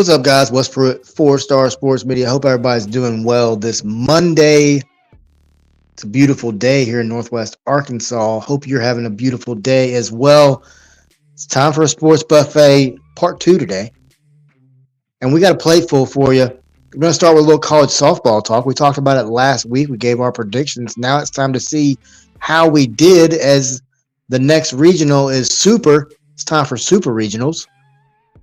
What's up, guys? What's for Four Star Sports Media? I hope everybody's doing well this Monday. It's a beautiful day here in Northwest Arkansas. Hope you're having a beautiful day as well. It's time for a sports buffet part 2 today. And we got a plate full for you. We're going to start with a little college softball talk. We talked about it last week. We gave our predictions. Now it's time to see how we did, as the next regional is super. It's time for super regionals.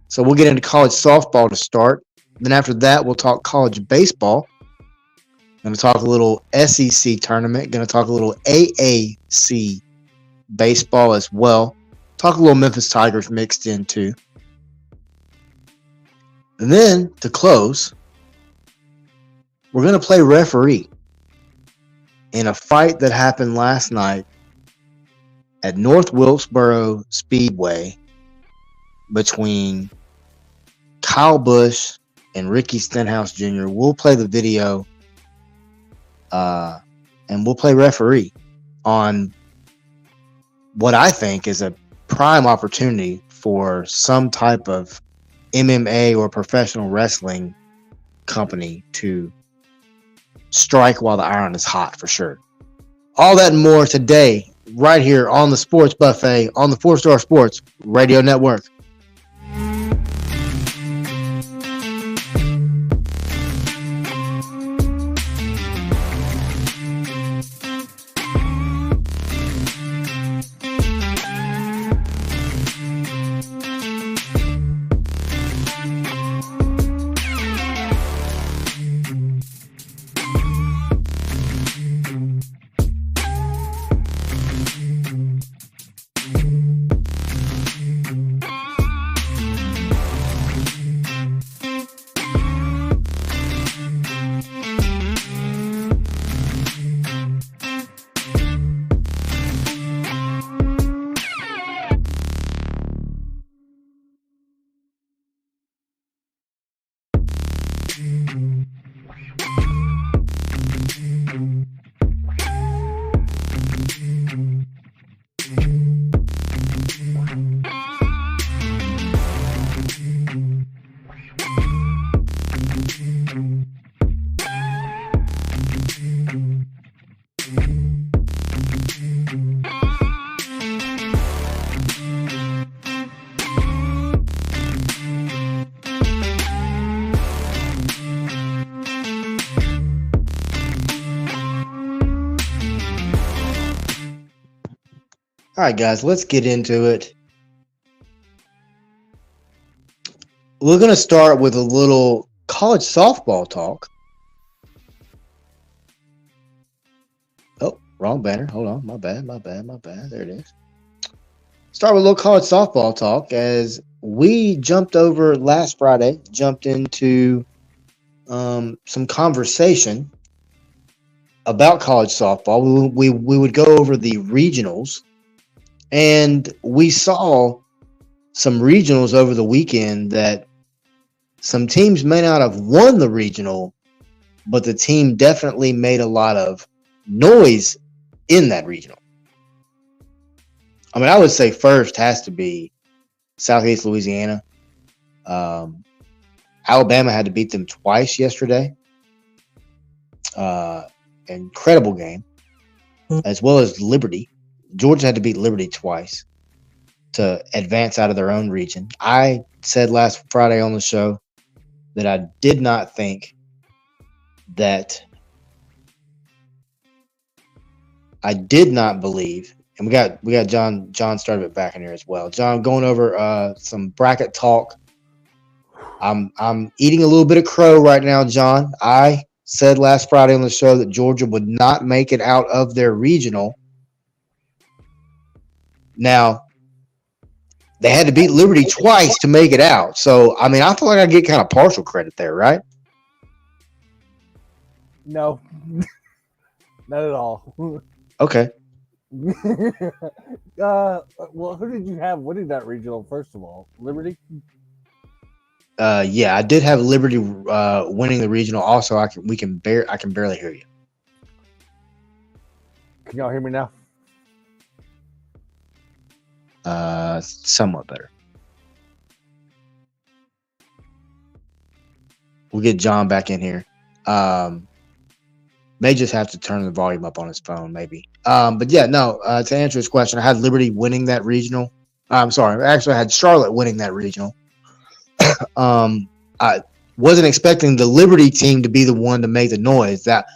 So we'll get into college softball to start. Then after that, we'll talk college baseball. Going to talk a little SEC tournament. Going to talk a little AAC baseball as well. Talk a little Memphis Tigers mixed in too. And then to close, we're going to play referee in a fight that happened last night at North Wilkesboro Speedway between Kyle Busch and Ricky Stenhouse Jr. We'll play the video and we'll play referee on what I think is a prime opportunity for some type of MMA or professional wrestling company to strike while the iron is hot, for sure. All that and more today, right here on the Sports Buffet on the 4 Star Sports Radio Network. All right, guys, let's get into it. We're going to start with a little college softball talk. Oh, wrong banner. Hold on. My bad. There it is. Start with a little college softball talk, as we jumped over last Friday, jumped into some conversation about college softball. We would go over the regionals. And we saw some regionals over the weekend that some teams may not have won the regional, but the team definitely made a lot of noise in that regional. I mean, I would say first has to be Southeast Louisiana. Alabama had to beat them twice yesterday. Incredible game, as well as Liberty. Georgia had to beat Liberty twice to advance out of their own region. I said last Friday on the show that I did not think that I did not believe, and we got John Sturdivant back in here as well. John, going over some bracket talk. I'm eating a little bit of crow right now, John. I said last Friday on the show that Georgia would not make it out of their regional. Now, they had to beat Liberty twice to make it out. So, I mean, I feel like I get kind of partial credit there, right? No, not at all. Okay. Well, who did you have winning that regional, first of all? Liberty? Yeah, I did have Liberty winning the regional. Also, I can barely hear you. Can y'all hear me now? Somewhat better. We'll get John back in here. Um, may just have to turn the volume up on his phone, maybe. But yeah, no. To answer his question, I had Liberty winning that regional. I'm sorry, actually, I had Charlotte winning that regional. I wasn't expecting the Liberty team to be the one to make the noise. That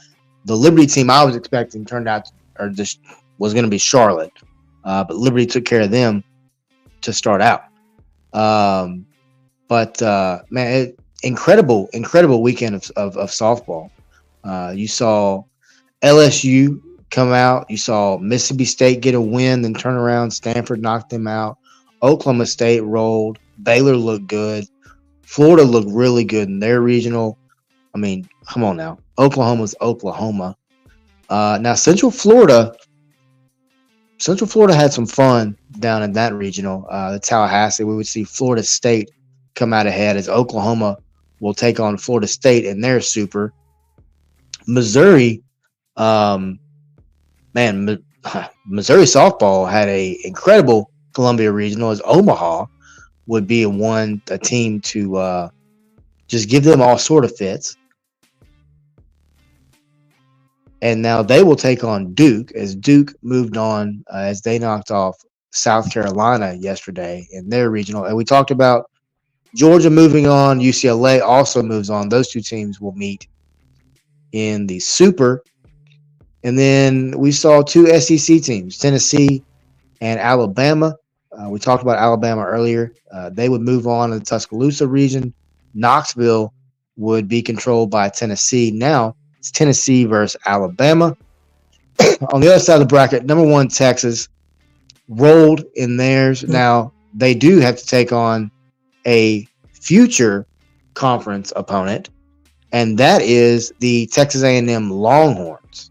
the Liberty team I was expecting turned out, or just was going to be Charlotte, but Liberty took care of them to start out. Um, but man, incredible weekend of softball. You saw LSU come out. You saw Mississippi State get a win, then turn around. Stanford knocked them out. Oklahoma State rolled. Baylor looked good. Florida looked really good in their regional. I mean, come on now. Oklahoma's Oklahoma. Now Central Florida had some fun down in that regional. The Tallahassee, we would see Florida State come out ahead as Oklahoma will take on Florida State in their super. Missouri, um, man, Missouri softball had a incredible Columbia regional as Omaha would be a team to just give them all sort of fits. And now they will take on Duke as Duke moved on as they knocked off South Carolina yesterday in their regional. And we talked about Georgia moving on. UCLA also moves on. Those two teams will meet in the Super. And then we saw two SEC teams, Tennessee and Alabama. We talked about Alabama earlier. They would move on in the Tuscaloosa region. Knoxville would be controlled by Tennessee. Now it's Tennessee versus Alabama. On the other side of the bracket, number one, Texas rolled in theirs. Now they do have to take on a future conference opponent, and that is the Texas A&M Longhorns.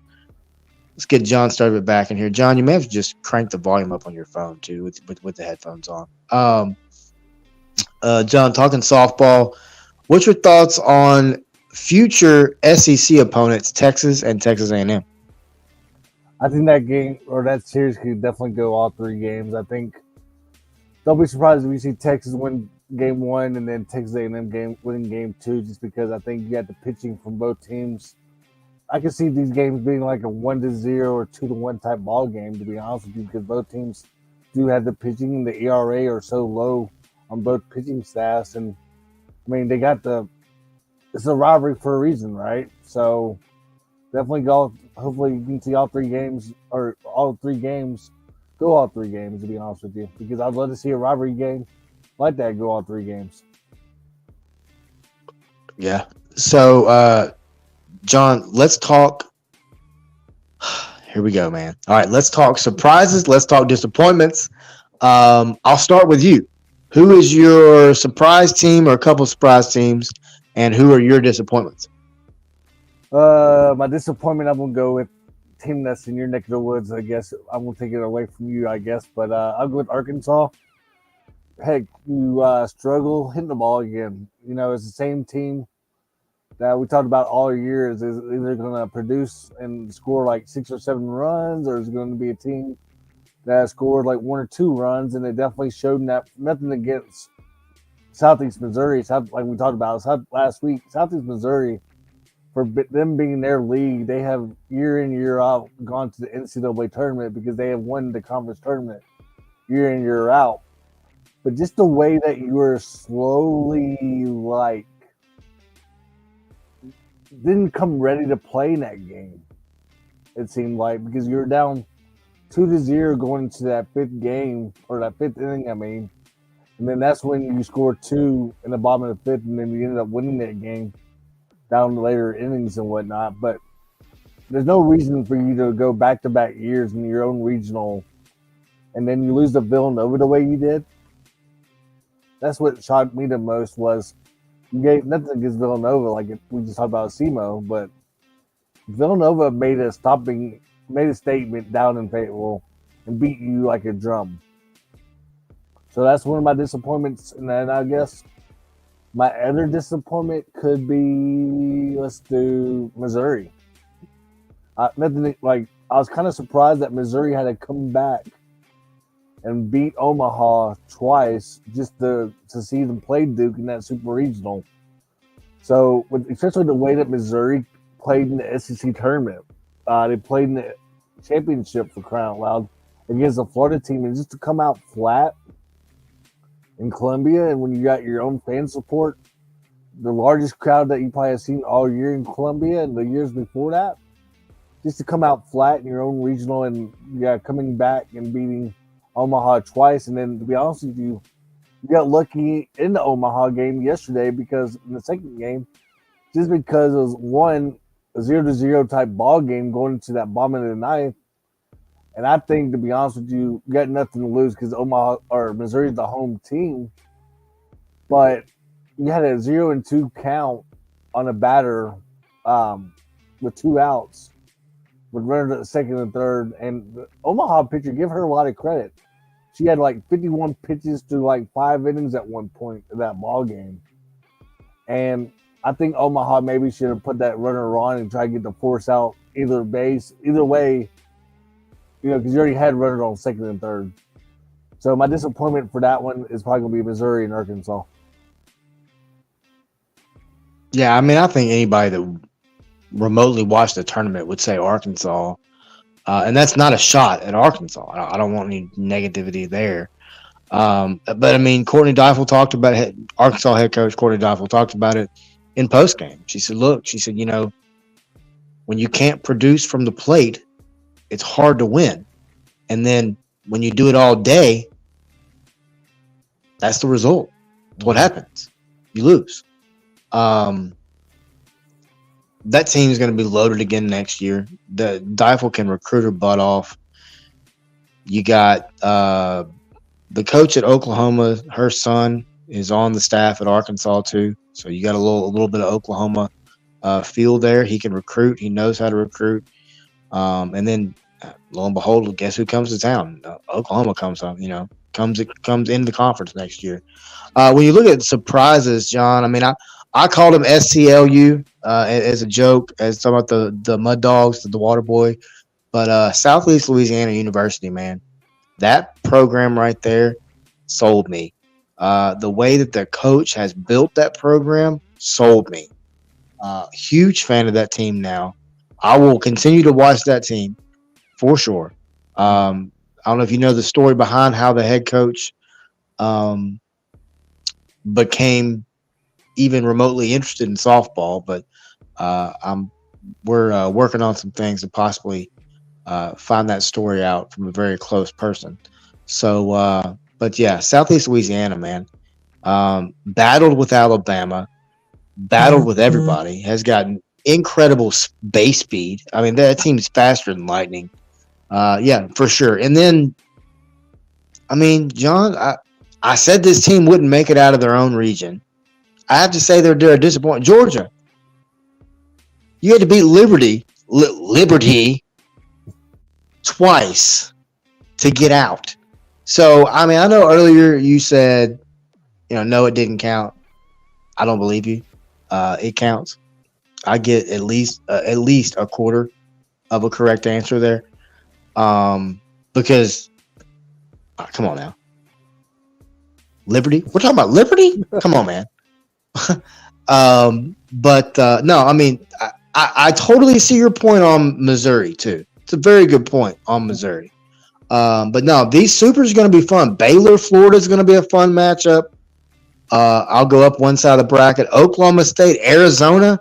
Let's get John started back in here. John, you may have to just crank the volume up on your phone too with the headphones on. John, talking softball, what's your thoughts on future SEC opponents, Texas and Texas A&M? I think that game or that series could definitely go all three games. I think don't be surprised if we see Texas win game one and then Texas A&M winning game two, just because I think you got the pitching from both teams. I can see these games being like a 1-0 or 2-1 type ball game, to be honest with you, because both teams do have the pitching and the ERA are so low on both pitching staffs. And I mean, it's a rivalry for a reason, right? So definitely hopefully you can see all three games, to be honest with you, because I'd love to see a rivalry game like that go all three games. Yeah. So, John, let's talk. Here we go, man. All right, let's talk surprises. Let's talk disappointments. I'll start with you. Who is your surprise team or a couple of surprise teams, and who are your disappointments? My disappointment, I'm gonna go with team that's in your neck of the woods. I guess I'm gonna take it away from you. I guess, but I'll go with Arkansas. Heck, you struggle hitting the ball again. You know, it's the same team that we talked about all year. Is either going to produce and score like 6 or 7 runs, or is it going to be a team that scored like 1 or 2 runs? And they definitely showed that. Nothing against Southeast Missouri, like we talked about last week. Southeast Missouri, for them being in their league, they have year in, year out gone to the NCAA tournament because they have won the conference tournament year in, year out. But just the way that you were slowly didn't come ready to play in that game, it seemed like, because you were down 2-0 going into that fifth game, or that fifth inning, I mean. And then that's when you scored 2 in the bottom of the fifth, and then you ended up winning that game down the later innings and whatnot. But there's no reason for you to go back-to-back years in your own regional, and then you lose to Villanova the way you did. That's what shocked me the most. Was you gave nothing against Villanova, like we just talked about SEMO, but Villanova made a statement down in Fayetteville and beat you like a drum. So that's one of my disappointments. And then I guess my other disappointment could be, let's do Missouri. I was kind of surprised that Missouri had to come back and beat Omaha twice just to see them play Duke in that super regional. So, especially the way that Missouri played in the SEC tournament, they played in the championship for crying out loud against the Florida team, and just to come out flat in Columbia, and when you got your own fan support, the largest crowd that you probably have seen all year in Columbia and the years before that, just to come out flat in your own regional and coming back and beating Omaha twice, and then to be honest with you, you got lucky in the Omaha game yesterday because in the second game, just because it was a 0-0 type ball game going into that bottom of the ninth. And I think, to be honest with you, you got nothing to lose because Omaha or Missouri is the home team. But you had a 0-2 count on a batter with 2 outs, with runners at second and third. And the Omaha pitcher, give her a lot of credit. She had like 51 pitches through like 5 innings at one point of that ball game. And I think Omaha maybe should have put that runner on and try to get the force out either base, either way, because you already had runners on second and third. So my disappointment for that one is probably going to be Missouri and Arkansas. Yeah, I mean, I think anybody that remotely watched the tournament would say Arkansas. And that's not a shot at Arkansas. I don't want any negativity there. But I mean, Courtney Deifel talked about it. Arkansas head coach Courtney Deifel talked about it in postgame. She said, look, when you can't produce from the plate, it's hard to win. And then when you do it all day, that's the result. That's what happens. You lose. That team is going to be loaded again next year. The Deifel can recruit her butt off. You got the coach at Oklahoma. Her son is on the staff at Arkansas too. So you got a little bit of Oklahoma feel there. He can recruit. He knows how to recruit. And then lo and behold, guess who comes to town? Oklahoma comes in the conference next year. When you look at surprises, John, I mean, I called him SCLU as a joke, as talking about the Mud Dogs, the Water Boy. But Southeast Louisiana University, man, that program right there sold me. The way that the coach has built that program sold me. Huge fan of that team now. I will continue to watch that team for sure. I don't know if you know the story behind how the head coach became even remotely interested in softball, but we're working on some things to possibly find that story out from a very close person. So, but yeah, Southeast Louisiana, man, battled with Alabama, battled with everybody, has gotten incredible base speed. I mean, that team's faster than lightning. Yeah, for sure. And then, I mean, John, I said this team wouldn't make it out of their own region. I have to say they're disappointed. Georgia, you had to beat Liberty twice to get out. So, I mean, I know earlier you said, no, it didn't count. I don't believe you. It counts. I get at least a quarter of a correct answer there. Because, come on now. Liberty? We're talking about Liberty? Come on, man. But no, I mean, I totally see your point on Missouri too. It's a very good point on Missouri. But no, these Supers are going to be fun. Baylor, Florida is going to be a fun matchup. I'll go up one side of the bracket. Oklahoma State, Arizona.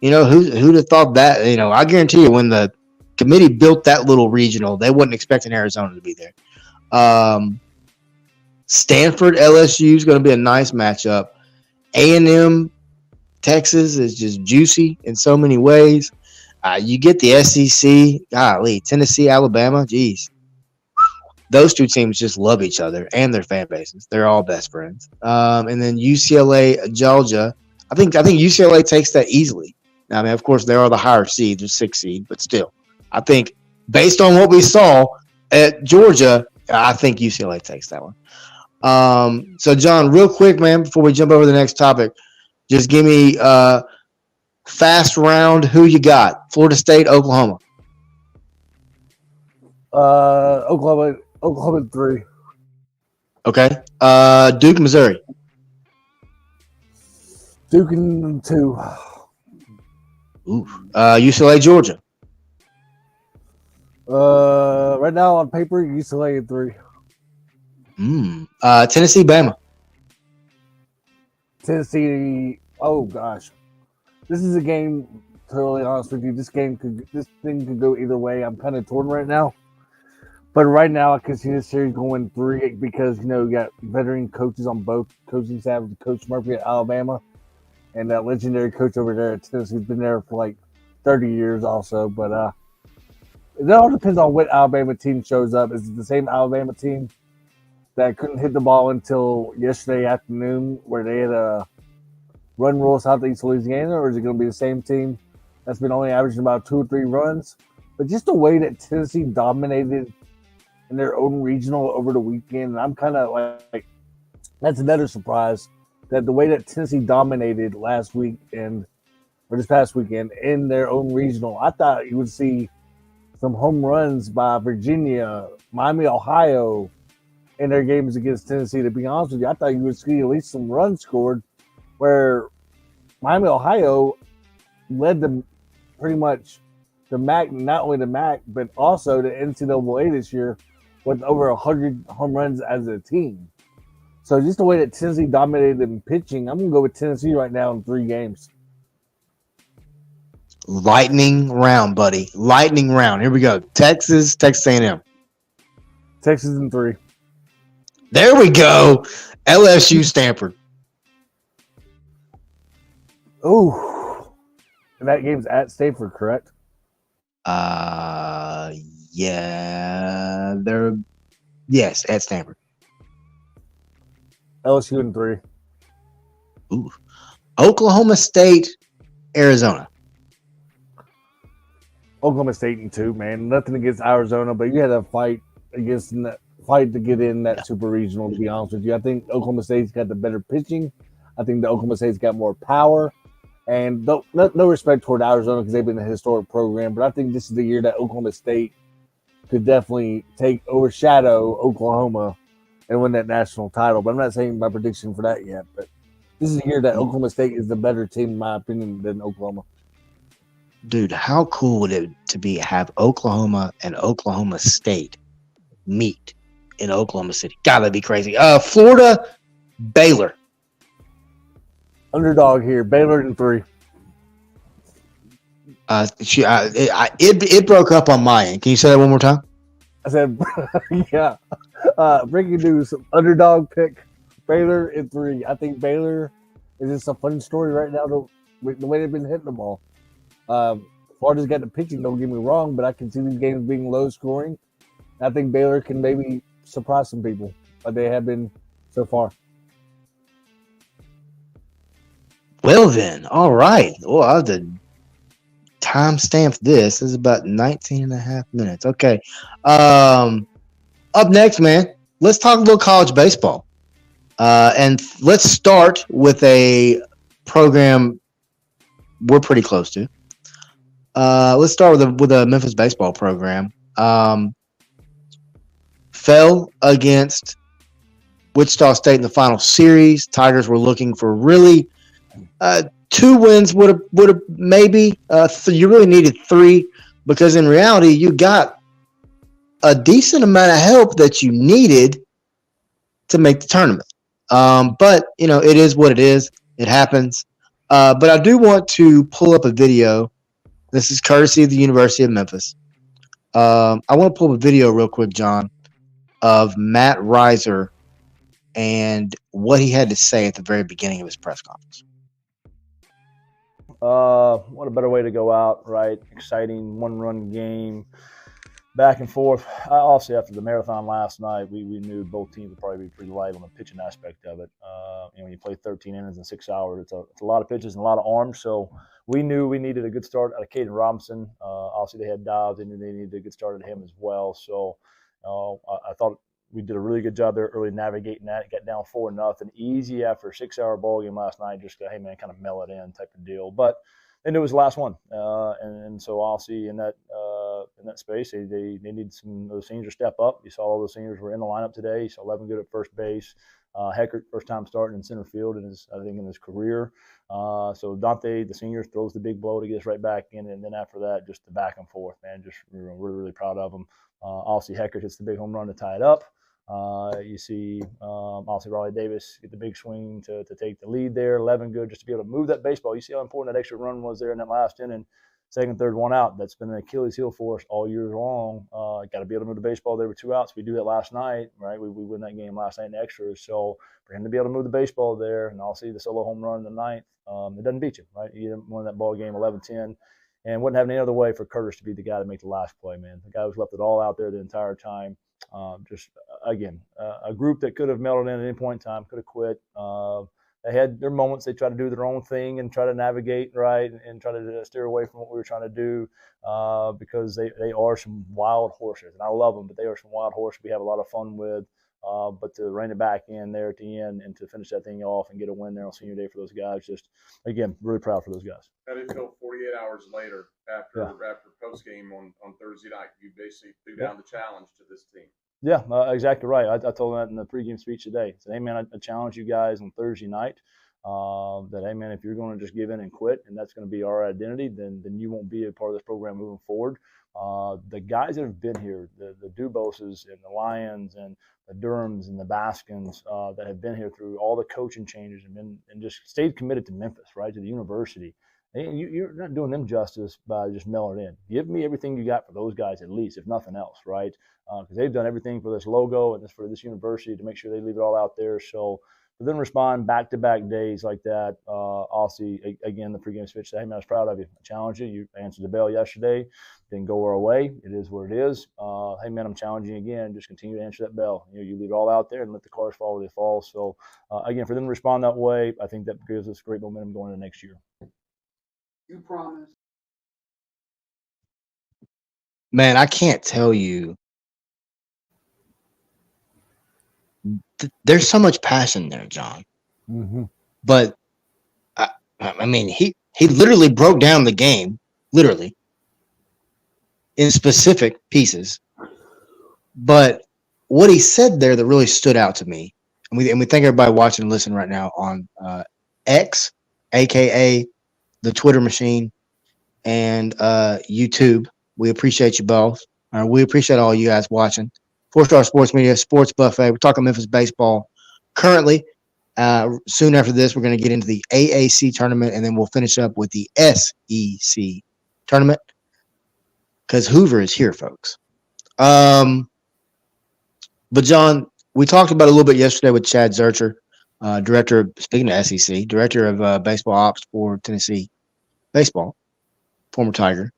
Who'd have thought that? I guarantee you, when the committee built that little regional, they wasn't expecting Arizona to be there. Stanford, LSU is going to be a nice matchup. A&M, Texas is just juicy in so many ways. You get the SEC, golly, Tennessee, Alabama, geez. Those two teams just love each other and their fan bases. They're all best friends. And then UCLA, Georgia. I think UCLA takes that easily. Now, I mean, of course, they are the higher seed, the 6th seed, but still, I think based on what we saw at Georgia, I think UCLA takes that one. So, John, real quick, man, before we jump over to the next topic, just give me fast round. Who you got? Florida State, Oklahoma. Oklahoma 3. Okay. Duke, Missouri. Duke in 2. Ooh. UCLA, Georgia. Right now on paper, UCLA in 3. Tennessee, Bama. Tennessee. Oh gosh, this is a game. Totally honest with you, this thing could go either way. I'm kind of torn right now, but right now I can see this series going 3 because you got veteran coaches on both coaching staff. Coach Murphy at Alabama, and that legendary coach over there at Tennessee who's been there for like 30 years also. But it all depends on what Alabama team shows up. Is it the same Alabama team that couldn't hit the ball until yesterday afternoon, where they had a run rule Southeast Louisiana, or is it going to be the same team that's been only averaging about 2 or 3 runs? But just the way that Tennessee dominated in their own regional over the weekend, and I'm kind of like, that's another surprise that the way that Tennessee dominated last week or this past weekend in their own regional, I thought you would see some home runs by Virginia, Miami, Ohio in their games against Tennessee. To be honest with you, I thought you would see at least some runs scored where Miami, Ohio led them pretty much the MAC, not only the MAC, but also the NCAA this year with over 100 home runs as a team. So just the way that Tennessee dominated in pitching, I'm going to go with Tennessee right now in 3 games. Lightning round, buddy. Lightning round. Here we go. Texas A&M. Texas in 3. There we go. LSU, Stanford. Ooh. And that game's at Stanford, correct? Yeah. Yes, at Stanford. LSU in 3. Ooh. Oklahoma State, Arizona. Oklahoma State in 2, man. Nothing against Arizona, but you had to fight to get in that super regional, to be honest with you. I think Oklahoma State's got the better pitching. I think the Oklahoma State's got more power. And no respect toward Arizona because they've been a historic program, but I think this is the year that Oklahoma State could definitely overshadow Oklahoma and win that national title. But I'm not saying my prediction for that yet. But this is the year that Oklahoma State is the better team, in my opinion, than Oklahoma. Dude, how cool would it to be have Oklahoma and Oklahoma State meet in Oklahoma City? God, that'd be crazy. Florida, Baylor. Underdog here, Baylor in 3. It broke up on my end. Can you say that one more time? I said, yeah. Breaking news: underdog pick, Baylor in 3. I think Baylor is just a fun story right now. The way they've been hitting the ball. Florida's got the pitching. Don't get me wrong, but I can see these games being low scoring. I think Baylor can maybe surprise some people, like they have been so far. Well then, all right. Well, I'll have to timestamp this. This is about 19 and a half minutes. Okay. Up next, man, let's talk a little college baseball. And let's start with a program we're pretty close to. Let's start with a Memphis baseball program. Fell against Wichita State in the final series. Tigers were looking for really 2 wins would have maybe. You really needed 3 because in reality you got a decent amount of help that you needed to make the tournament. But it is what it is. It happens. But I do want to pull up a video. This is courtesy of the University of Memphis. I want to pull up a video real quick, John, of Matt Reiser and what he had to say at the very beginning of his press conference. What a better way to go out, right? Exciting 1-run game, back and forth. Obviously, after the marathon last night, we knew both teams would probably be pretty light on the pitching aspect of it. When you play 13 innings in 6 hours, it's a lot of pitches and a lot of arms. So we knew we needed a good start out of Caden Robinson. Obviously, they had Dobbs, and they needed a good start at him as well. So I thought we did a really good job there early navigating that. Got down 4-0, easy after a 6-hour ball game last night. Just hey man, kind of mail it in type of deal. But then it was the last one, and so obviously in that space, they needed some of those seniors to step up. You saw all those seniors were in the lineup today. You saw 11 good at first base. Heckert, first time starting in center field in his career. So Dante, the senior, throws the big blow to get us right back in, and then after that, just the back and forth, man. Just really, really proud of him. Obviously, Heckert hits the big home run to tie it up. You see, obviously, Raleigh Davis get the big swing to take the lead there. 11 good just to be able to move that baseball. You see how important that extra run was there in that last inning. Second, third, one out. That's been an Achilles heel for us all year long. Got to be able to move the baseball there with 2 outs. We do that last night, right? We win that game last night in extras. So for him to be able to move the baseball there, and I'll see the solo home run in the ninth, it doesn't beat you, right? You won that ball game 11-10, and wouldn't have any other way for Curtis to be the guy to make the last play, man. The guy who's left it all out there the entire time. Just again, a group that could have melted in at any point in time, could have quit. They had their moments. They try to do their own thing and try to navigate, right, and try to steer away from what we were trying to do because they are some wild horses. And I love them, but they are some wild horses we have a lot of fun with. But to rein it back in there at the end and to finish that thing off and get a win there on senior day for those guys, just, again, really proud for those guys. How did it feel 48 hours later after post game on Thursday night? You basically threw down the challenge to this team. Yeah, exactly right. I told them that in the pregame speech today. I said, hey, man, I challenge you guys on Thursday night that, hey, man, if you're going to just give in and quit and that's going to be our identity, then you won't be a part of this program moving forward. The guys that have been here, the Duboses and the Lions and the Durhams and the Baskins that have been here through all the coaching changes and just stayed committed to Memphis, right, to the university. You're not doing them justice by just mailing it in. Give me everything you got for those guys at least, if nothing else, right? Because they've done everything for this logo and for this university to make sure they leave it all out there. So for them to respond back-to-back days like that, I'll see, again, the pregame speech, say, hey, man, I was proud of you. I challenged you. You answered the bell yesterday. Didn't go our way. It is what it is. Hey, man, I'm challenging you again. Just continue to answer that bell. You leave it all out there and let the cars fall where they fall. So, again, for them to respond that way, I think that gives us great momentum going into next year. You promise. Man, I can't tell you. There's so much passion there, John. Mm-hmm. But I mean, he literally broke down the game, literally, in specific pieces. But what he said there that really stood out to me, and we thank everybody watching and listening right now on X, aka the Twitter machine, and YouTube. We appreciate you both. We appreciate all you guys watching. 4-Star Sports Media, Sports Buffet. We're talking Memphis baseball. Currently, soon after this, we're going to get into the AAC tournament, and then we'll finish up with the SEC tournament because Hoover is here, folks. But, John, we talked about it a little bit yesterday with Chad Zurcher, director, speaking of SEC, director of baseball ops for Tennessee baseball, former Tiger.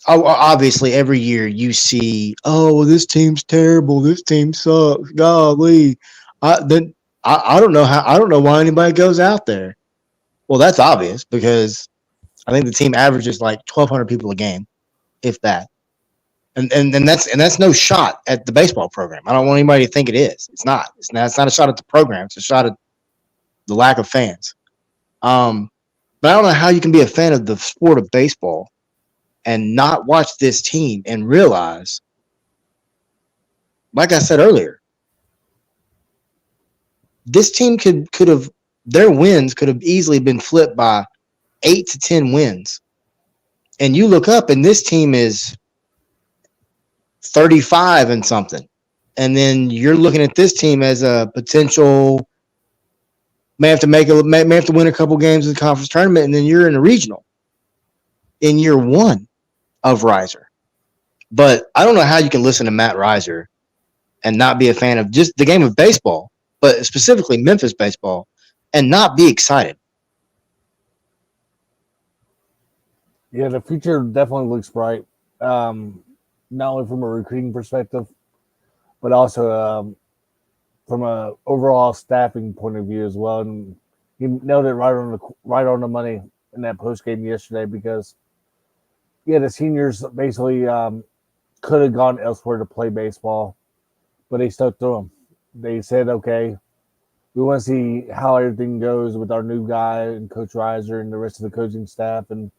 Obviously, every year you see, oh, well, this team's terrible. This team sucks. Golly, I don't know how. I don't know why anybody goes out there. Well, that's obvious because I think the team averages like 1,200 people a game, if that. And that's no shot at the baseball program. I don't want anybody to think it is. It's not. It's not a shot at the program. It's a shot at the lack of fans. But I don't know how you can be a fan of the sport of baseball and not watch this team and realize, like I said earlier, this team could have, their wins could have easily been flipped by 8 to 10 wins. And you look up and this team is 35 and something. And then you're looking at this team as a potential may have to win a couple games in the conference tournament, and then you're in a regional in year one of Riser. But I don't know how you can listen to Matt Riser and not be a fan of just the game of baseball, but specifically Memphis baseball, and not be excited. Yeah, the future definitely looks bright. Not only from a recruiting perspective, but also from a overall staffing point of view as well. And he nailed it right on the money in that post game yesterday because the seniors basically could have gone elsewhere to play baseball, but they stuck through them. They said, okay, we want to see how everything goes with our new guy and Coach Riser and the rest of the coaching staff. And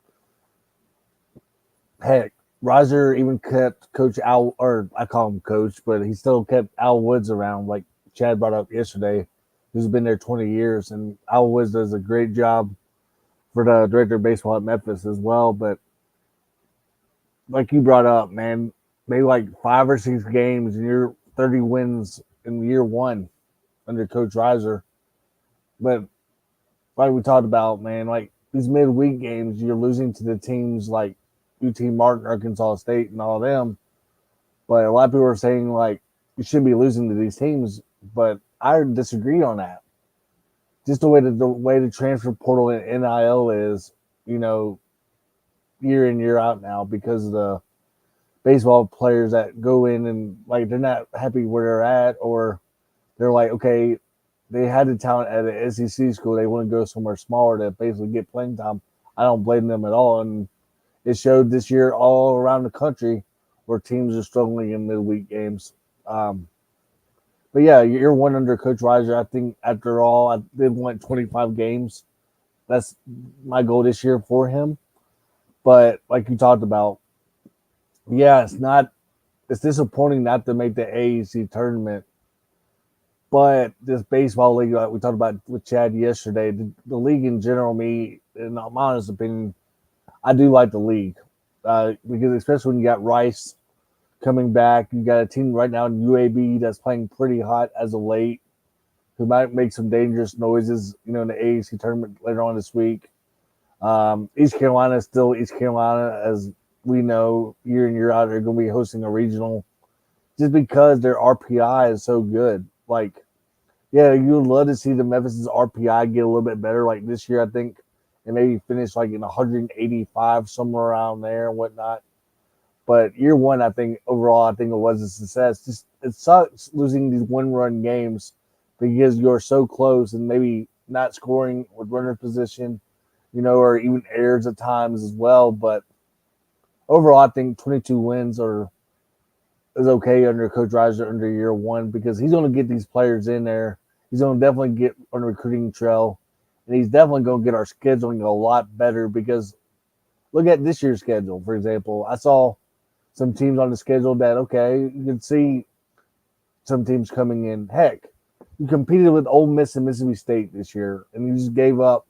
heck, Riser even kept Coach Al, or I call him Coach, but he still kept Al Woods around, like Chad brought up yesterday, who's been there 20 years. And Al Woods does a great job for the director of baseball at Memphis as well. But like you brought up, man, maybe like 5 or 6 games and you're 30 wins in year one under Coach Riser. But like we talked about, man, like these midweek games, you're losing to the teams like UT Martin, Arkansas State, and all of them. But a lot of people are saying like you should be losing to these teams, but I disagree on that. Just the way the transfer portal and NIL is, you know, year in year out now because of the baseball players that go in and like they're not happy where they're at, or they're like, okay, they had the talent at an SEC school, they want to go somewhere smaller to basically get playing time. I don't blame them at all, and it showed this year all around the country where teams are struggling in midweek games. But yeah, you're one under Coach Riser. I think after all, I did want 25 games. That's my goal this year for him. But like you talked about, yeah, it's disappointing not to make the AAC tournament. But this baseball league, like we talked about with Chad yesterday, the league in general, in my honest opinion, I do like the league because especially when you got Rice coming back, you got a team right now in UAB that's playing pretty hot as of late, who might make some dangerous noises, in the AAC tournament later on this week. East Carolina is still East Carolina, as we know, year in year out, they're going to be hosting a regional just because their RPI is so good. Like, yeah, you would love to see the Memphis's RPI get a little bit better. Like this year, I think, and maybe finish like in 185, somewhere around there and whatnot. But year one, I think overall, I think it was a success. Just it sucks losing these one-run games because you're so close and maybe not scoring with runner position, or even errors at times as well. But overall, I think 22 wins is okay under Coach Riser under year one because he's going to get these players in there. He's going to definitely get on the recruiting trail, and he's definitely going to get our scheduling a lot better because look at this year's schedule, for example. I saw some teams on the schedule that, okay, you can see some teams coming in. Heck, you competed with Ole Miss and Mississippi State this year, and you just gave up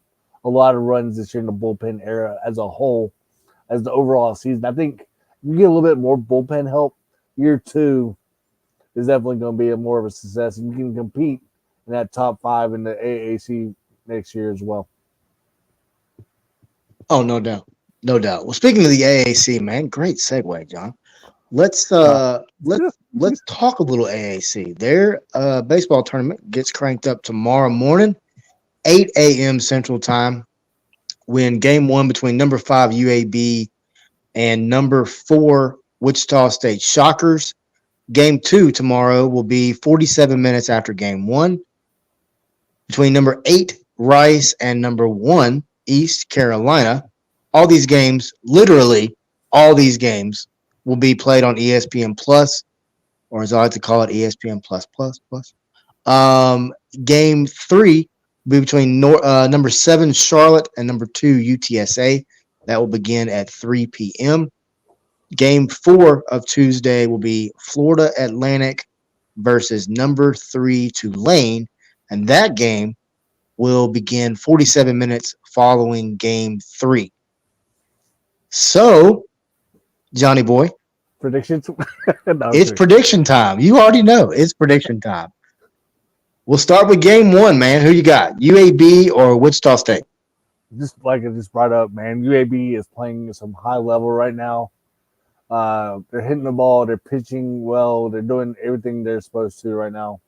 a lot of runs this year in the bullpen era as a whole, as the overall season. I think you get a little bit more bullpen help. Year two is definitely going to be more of a success, and you can compete in that top 5 in the AAC next year as well. Oh, no doubt. No doubt. Well, speaking of the AAC, man, great segue, John. Let's talk a little AAC. Their baseball tournament gets cranked up tomorrow morning, 8 a.m. Central Time, when game 1 between number 5 UAB and number 4 Wichita State Shockers. Game 2 tomorrow will be 47 minutes after game 1 between number 8 Rice and number 1 East Carolina. All these games, literally all these games, will be played on ESPN Plus, or as I like to call it, ESPN Plus. Game 3 will be between number 7 Charlotte and number 2 UTSA. That will begin at 3 p.m. Game 4 of Tuesday will be Florida Atlantic versus number 3 Tulane, and that game will begin 47 minutes following game 3. So, Johnny boy, Predictions? it's prediction time. You already know it's prediction time. We'll start with game 1, man. Who you got, UAB or Wichita State? Just like I just brought up, man, UAB is playing at some high level right now. They're hitting the ball. They're pitching well. They're doing everything they're supposed to right now.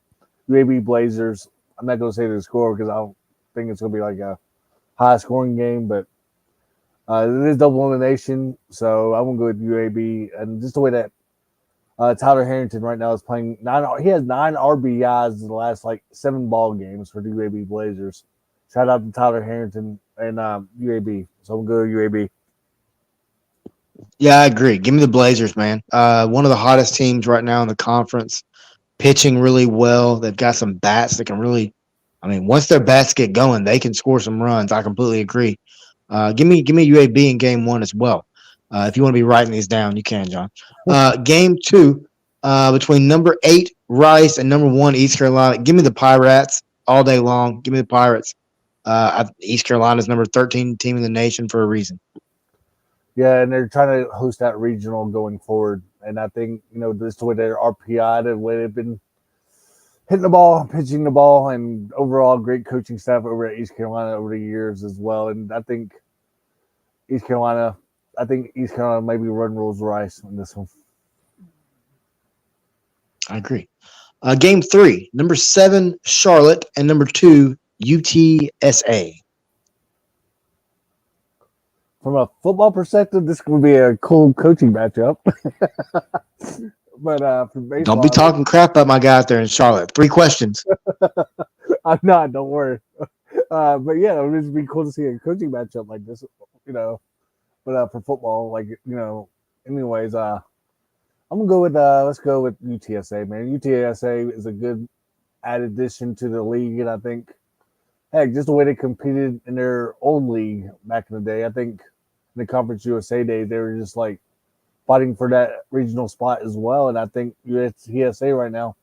UAB Blazers, I'm not going to say the score because I don't think it's going to be like a high-scoring game, but it is double elimination, so I'm going to go with UAB. And just the way that Tyler Harrington right now is playing, he has 9 RBIs in the last, 7 ball games for the UAB Blazers. Shout out to Tyler Harrington and UAB. So I'm going to go UAB. Yeah, I agree. Give me the Blazers, man. One of the hottest teams right now in the conference, pitching really well. They've got some bats that can really, once their bats get going, they can score some runs. I completely agree. Give me UAB in game 1 as well. If you want to be writing these down, you can, John. Game 2 between number 8 Rice and number 1 East Carolina. Give me the Pirates all day long. Give me the Pirates. East Carolina's number 13 team in the nation for a reason. Yeah, and they're trying to host that regional going forward. And I think, this the way their RPI, the way they've been hitting the ball, pitching the ball, and overall great coaching staff over at East Carolina over the years as well. And I think East Carolina maybe run rules Rice in this one. I agree. Game 3, number 7 Charlotte and number 2 UTSA. From a football perspective, this would be a cool coaching matchup. But for baseball, Don't be talking crap about my guy out there in Charlotte. 3 questions. I'm not. Don't worry. But yeah, it would just be cool to see a coaching matchup like this. But for football, anyways, I'm gonna go with let's go with UTSA, man. UTSA is a good added addition to the league, and I think, heck, just the way they competed in their old league back in the day. I think in the Conference USA days, they were just like fighting for that regional spot as well. And I think UTSA right now,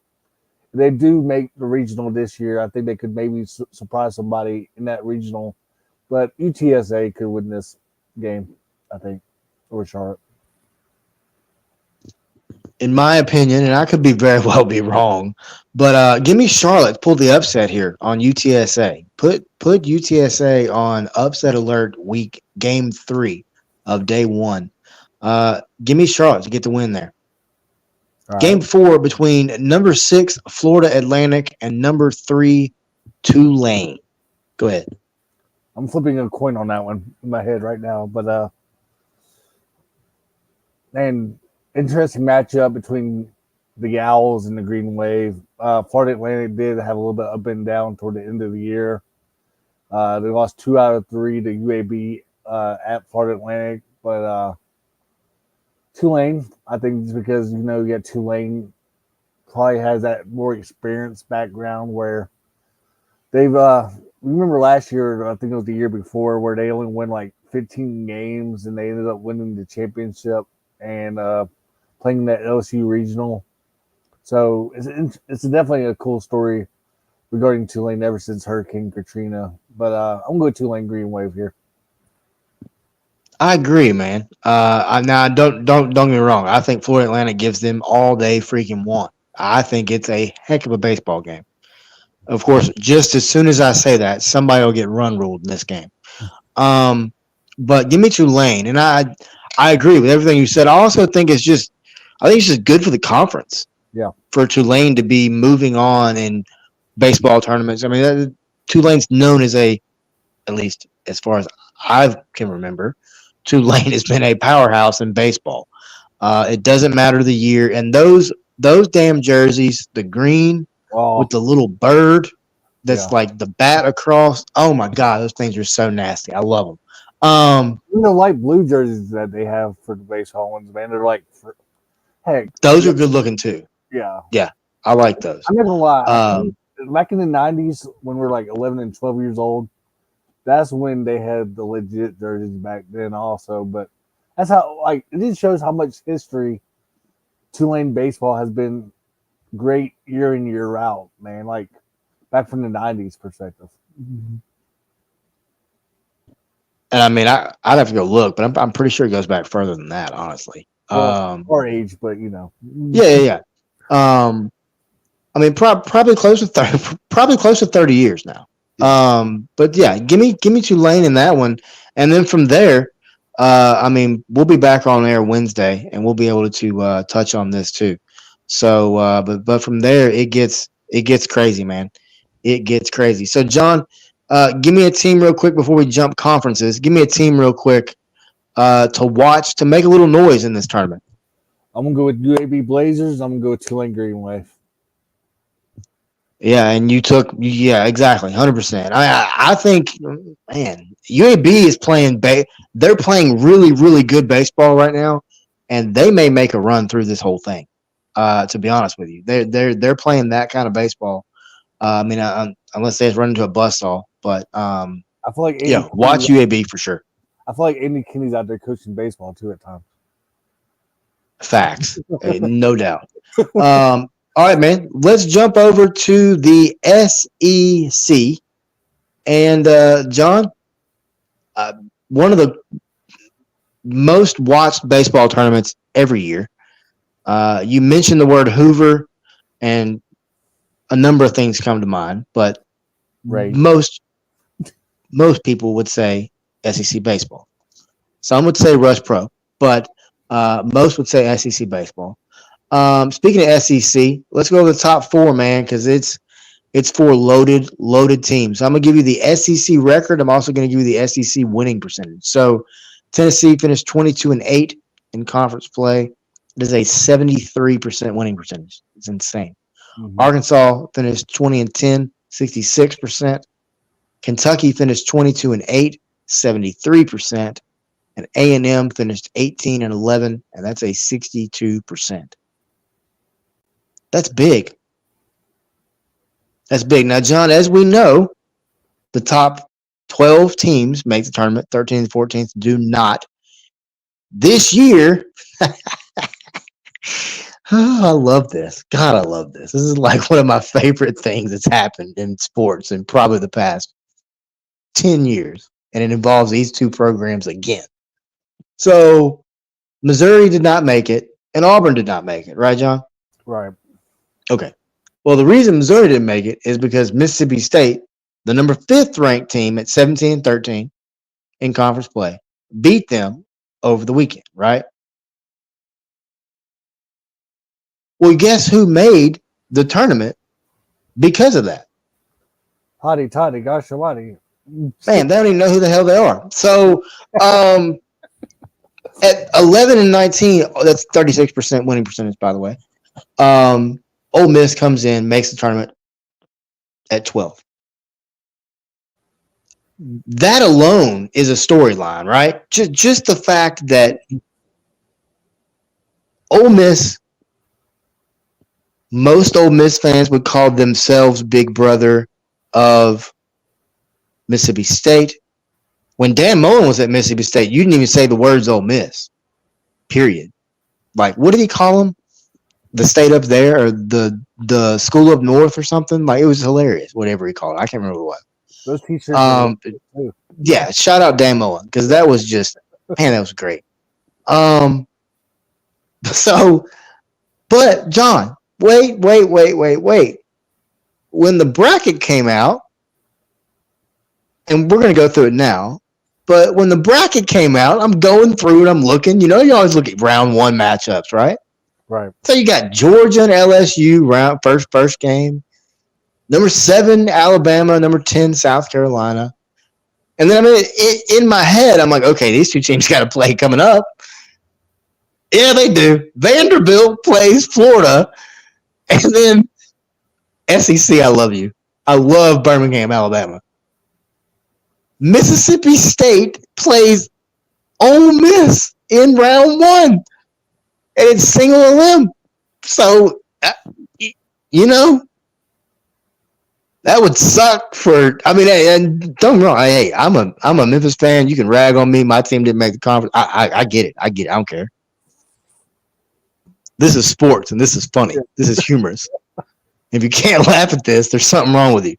if they do make the regional this year, I think they could maybe surprise somebody in that regional. But UTSA could win this game, I think, over Charlotte. In my opinion, and I could be very well be wrong, but give me Charlotte. Pull the upset here on UTSA. Put UTSA on upset alert week game 3 of day 1. Give me Charlotte to get the win there. Right. Game 4 between number 6 Florida Atlantic and number 3 Tulane. Go ahead. I'm flipping a coin on that one in my head right now, but and interesting matchup between the Owls and the Green Wave. Florida Atlantic did have a little bit up and down toward the end of the year. They lost 2 out of 3 to UAB at Florida Atlantic, but Tulane, I think, just because you got Tulane probably has that more experienced background where they've remember last year, I think it was the year before, where they only won like 15 games and they ended up winning the championship and playing that LSU regional. So it's definitely a cool story regarding Tulane ever since Hurricane Katrina. But I'm going to Tulane Green Wave here. I agree, man. Now don't get me wrong. I think Florida Atlantic gives them all they freaking want. I think it's a heck of a baseball game. Of course, just as soon as I say that, somebody will get run ruled in this game. But give me Tulane, and I agree with everything you said. I also think it's just good for the conference. Yeah, for Tulane to be moving on in baseball tournaments. I mean, Tulane's known as at least as far as I can remember, Tulane has been a powerhouse in baseball. It doesn't matter the year, and those damn jerseys, the green with the little bird that's like the bat across. Oh my God, those things are so nasty. I love them. The light blue jerseys that they have for the baseball ones, man, they're like, heck, those are good looking too. Yeah, I like those. I'm not gonna lie. Back in the 90s, when we were like 11 and 12 years old, that's when they had the legit jerseys back then also. But that's how, it just shows how much history Tulane baseball has been great year in, year out, man. Like back from the 90s perspective. Mm-hmm. And I mean, I'd have to go look, but I'm pretty sure it goes back further than that, honestly. Our age, but Yeah. I mean, probably close to 30 years now. But yeah, give me Tulane in that one, and then from there, I mean, we'll be back on air Wednesday, and we'll be able to touch on this too. So, but from there, it gets crazy, man. It gets crazy. So, John, give me a team real quick before we jump conferences. Give me a team real quick to watch to make a little noise in this tournament. I'm gonna go with UAB Blazers. I'm gonna go with Tulane Green Wave. Yeah, and you took exactly 100%. I think, man, UAB is playing. They're playing really, really good baseball right now, and they may make a run through this whole thing. To be honest with you, they're playing that kind of baseball. I mean, unless they just run into a buzzsaw, but I feel like watch UAB for sure. I feel like Andy Kinney's out there coaching baseball too at times. Facts. No doubt. All right, man. Let's jump over to the SEC. And John, one of the most watched baseball tournaments every year. You mentioned the word Hoover, and a number of things come to mind, but Right. most people would say SEC baseball. Some would say Rush Pro, but most would say SEC baseball. Speaking of SEC, let's go to the top four, man, because it's four loaded teams. I'm gonna give you the SEC record. I'm also gonna give you the SEC winning percentage. So Tennessee finished 22-8 in conference play. It is a 73% winning percentage. It's insane. Mhm. Arkansas finished 20-10, 66%. Kentucky finished 22-8, 73%. And A&M finished 18-11, and that's a 62%. That's big. That's big. Now, John, as we know, the top 12 teams make the tournament. 13th and 14th do not. This year, oh, I love this. God, I love this. This is like one of my favorite things that's happened in sports in probably the past 10 years. And it involves these two programs again. So Missouri did not make it, and Auburn did not make it, right, John? Right. Okay. Well, the reason Missouri didn't make it is because Mississippi State, the number 5th ranked team at 17-13 in conference play, beat them over the weekend, right? Well, guess who made the tournament because of that? Hotty toddy, gosh almighty. Man, they don't even know who the hell they are. So at 11-19, that's 36% winning percentage, by the way. Ole Miss comes in, makes the tournament at 12. That alone is a storyline, right? Just the fact that Ole Miss, most Ole Miss fans would call themselves big brother of Mississippi State. When Dan Mullen was at Mississippi State, you didn't even say the words Ole Miss, period. Like, what did he call them? The state up there, or the school up north, or something? Like, it was hilarious, whatever he called it. I can't remember what. Those t-shirts. Too. Yeah, shout out Dan Mullen, because that was just, man, that was great. So, but John, wait. When the bracket came out, and we're going to go through it now, but when the bracket came out, I'm going through it, I'm looking. You know, you always look at round one matchups, right? Right. So you got Georgia and LSU round first game. Number 7, Alabama. Number 10, South Carolina. And then, I mean, in my head, I'm like, okay, these two teams got to play coming up. Yeah, they do. Vanderbilt plays Florida. And then SEC, I love you. I love Birmingham, Alabama. Mississippi State plays Ole Miss in round 1. And it's single limb. So, you know, that would suck for. I mean, and don't get me wrong. Hey, I'm a Memphis fan. You can rag on me. My team didn't make the conference. I get it. I don't care. This is sports, and this is funny. This is humorous. If you can't laugh at this, there's something wrong with you.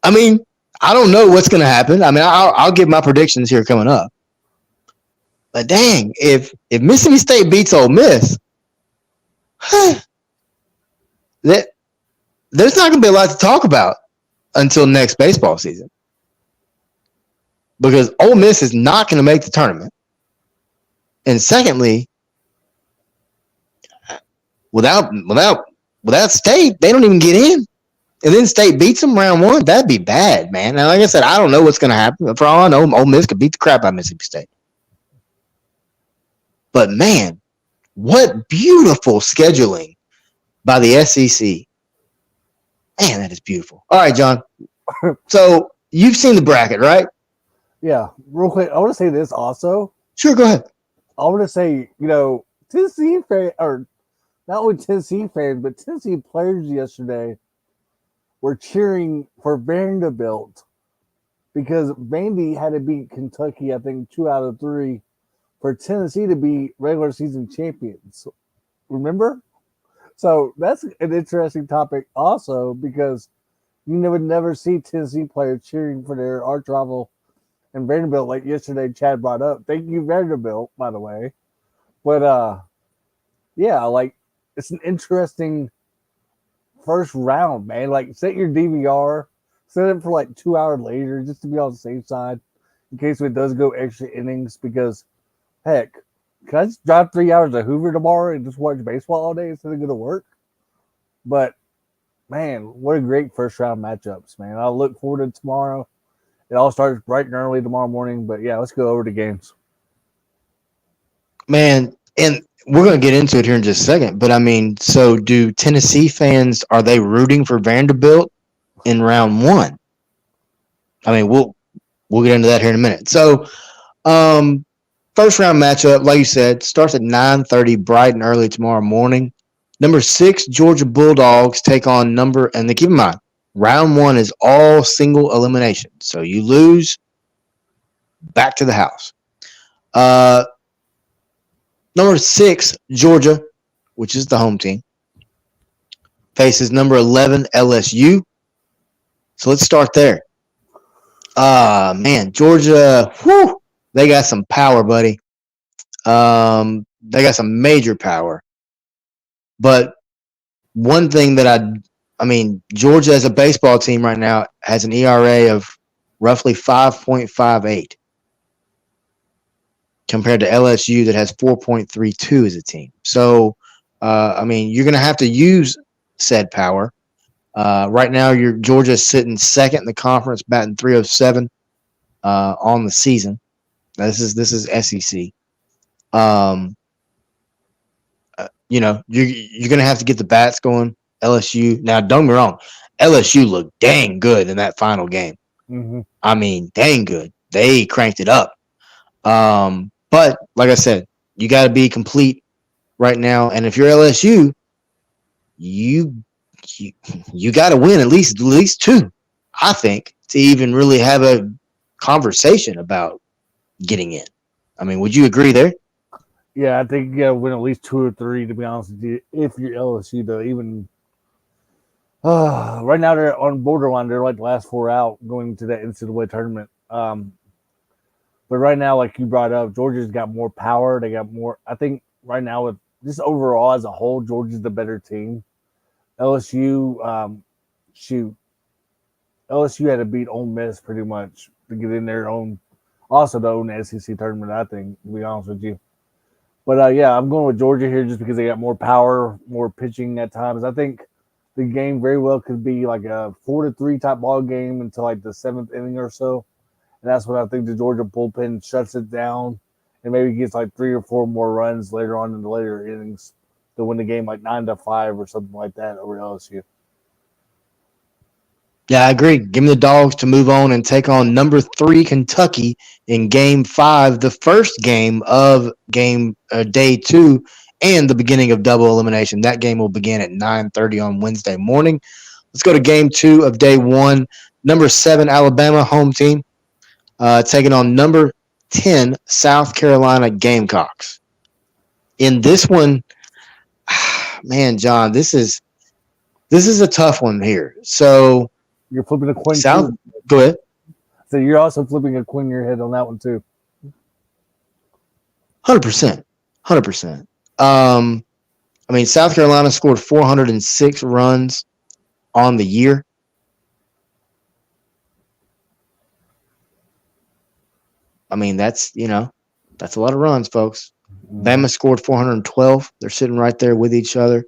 I mean, I don't know what's going to happen. I mean, I'll give my predictions here coming up. But dang, if Mississippi State beats Ole Miss, there's not going to be a lot to talk about until next baseball season, because Ole Miss is not going to make the tournament. And secondly, without State, they don't even get in. And then State beats them round 1. That'd be bad, man. Now, like I said, I don't know what's going to happen. For all I know, Ole Miss could beat the crap out of Mississippi State. But, man, what beautiful scheduling by the SEC. Man, that is beautiful. All right, John. So you've seen the bracket, right? Yeah. Real quick, I want to say this also. Sure, go ahead. I want to say, Tennessee fans, or not only Tennessee fans, but Tennessee players yesterday were cheering for Vanderbilt because Vandy had to beat Kentucky, I think 2 out of 3 for Tennessee to be regular season champions. Remember? So that's an interesting topic also because would never see Tennessee players cheering for their arch rival and Vanderbilt like yesterday Chad brought up. Thank you, Vanderbilt, by the way. But yeah, like it's an interesting first round, man. Like set your DVR, set it for like 2 hours later just to be on the safe side in case it does go extra innings because heck, can I just drive 3 hours to Hoover tomorrow and just watch baseball all day instead of go to work? But man, what a great first round matchups, man. I look forward to tomorrow. It all starts bright and early tomorrow morning. But yeah, let's go over the games. Man, and we're going to get into it here in just a second. But I mean, so do Tennessee fans, are they rooting for Vanderbilt in round one? I mean, we'll get into that here in a minute. So, first round matchup, like you said, starts at 9:30, bright and early tomorrow morning. Number 6 Georgia Bulldogs take on and then keep in mind, round one is all single elimination. So you lose, back to the house. Number 6 Georgia, which is the home team, faces number 11 LSU. So let's start there. Man, Georgia, whew, they got some power, buddy. They got some major power. But one thing that I mean, Georgia as a baseball team right now has an ERA of roughly 5.58 compared to LSU that has 4.32 as a team. So, I mean, you're going to have to use said power. Right now, your Georgia's sitting second in the conference, batting 307 on the season. This is SEC. You're going to have to get the bats going. LSU. Now, don't get me wrong. LSU looked dang good in that final game. Mm-hmm. I mean, dang good. They cranked it up. But like I said, you got to be complete right now. And if you're LSU, you got to win at least 2, I think, to even really have a conversation about getting in. I mean, would you agree there? Yeah, I think you got to win at least 2 or 3, to be honest with you, if you're LSU, though. Even right now, they're on borderline. They're like the last 4 out going to that NCAA tournament. But right now, like you brought up, Georgia's got more power. They got more. I think right now, with just overall as a whole, Georgia's the better team. LSU, LSU had to beat Ole Miss pretty much to get in their own, also the own SEC tournament, I think, to be honest with you. But yeah, I'm going with Georgia here just because they got more power, more pitching at times. I think the game very well could be like a 4-3 type ball game until like the 7th inning or so. And that's when I think the Georgia bullpen shuts it down and maybe gets like 3 or 4 more runs later on in the later innings to win the game like 9-5 or something like that over LSU. Yeah, I agree. Give me the Dogs to move on and take on number 3 Kentucky in Game 5, the first game of day 2 and the beginning of double elimination. That game will begin at 9:30 on Wednesday morning. Let's go to Game 2 of day 1. Number 7 Alabama home team taking on number 10 South Carolina Gamecocks. In this one, man, John, this is a tough one here. So you're flipping a coin. South. Too. Go ahead. So you're also flipping a coin in your head on that one too. 100%. 100%. I mean, South Carolina scored 406 runs on the year. I mean, that's a lot of runs, folks. Bama scored 412. They're sitting right there with each other.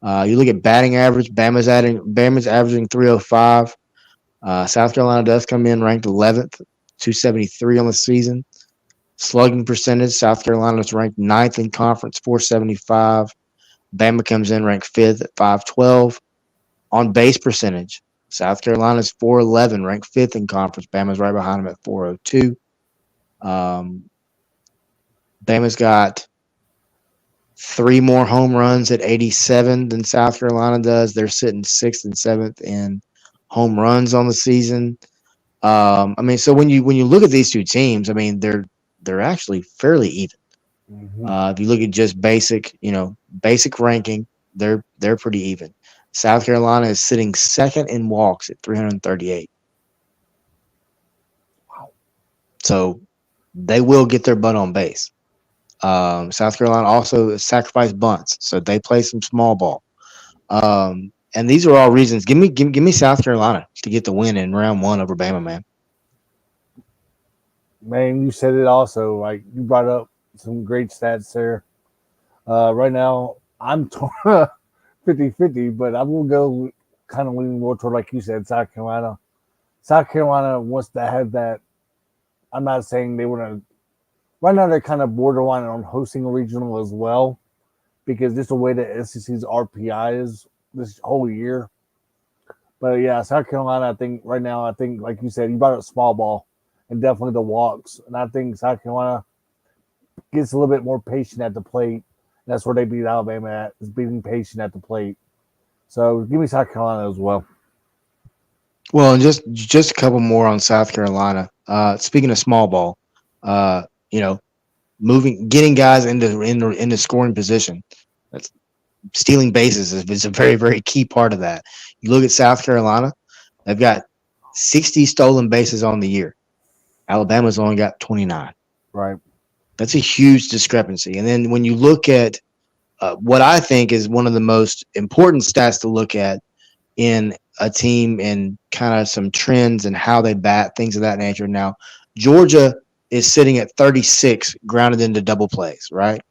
You look at batting average. Bama's averaging 305. South Carolina does come in ranked 11th, 273 on the season. Slugging percentage, South Carolina's ranked 9th in conference, 475. Bama comes in ranked 5th at 512. On base percentage, South Carolina's 411, ranked 5th in conference. Bama's right behind them at 402. Bama's got 3 more home runs at 87 than South Carolina does. They're sitting 6th and 7th in home runs on the season. I mean, so when you look at these two teams, I mean, they're actually fairly even. Mm-hmm. If you look at just basic, basic ranking, they're pretty even. South Carolina is sitting second in walks at 338. Wow. So they will get their butt on base. South Carolina also sacrificed bunts, so they play some small ball. And these are all reasons. Give me South Carolina to get the win in round one over Bama, man. Man, you said it also. Like you brought up some great stats there. Right now, I'm torn 50-50, but I will go kind of leaning more toward, like you said, South Carolina. South Carolina wants to have that. I'm not saying they want to. Right now, they're kind of borderline on hosting a regional as well, because just the way the SEC's RPI is this whole year. But yeah, South Carolina, I think right now, I think like you said, you brought up small ball and definitely the walks, and I think South Carolina gets a little bit more patient at the plate. That's where they beat Alabama at, is being patient at the plate. So give me South Carolina as well. Well, and just a couple more on South Carolina. Speaking of small ball, uh, you know, getting guys into scoring position. That's stealing bases is a very very key part of that. You look at South Carolina; they've got 60 stolen bases on the year. Alabama's only got 29. Right. That's a huge discrepancy. And then when you look at what I think is one of the most important stats to look at in a team and kind of some trends and how they bat, things of that nature. Now, Georgia is sitting at 36 grounded into double plays, right?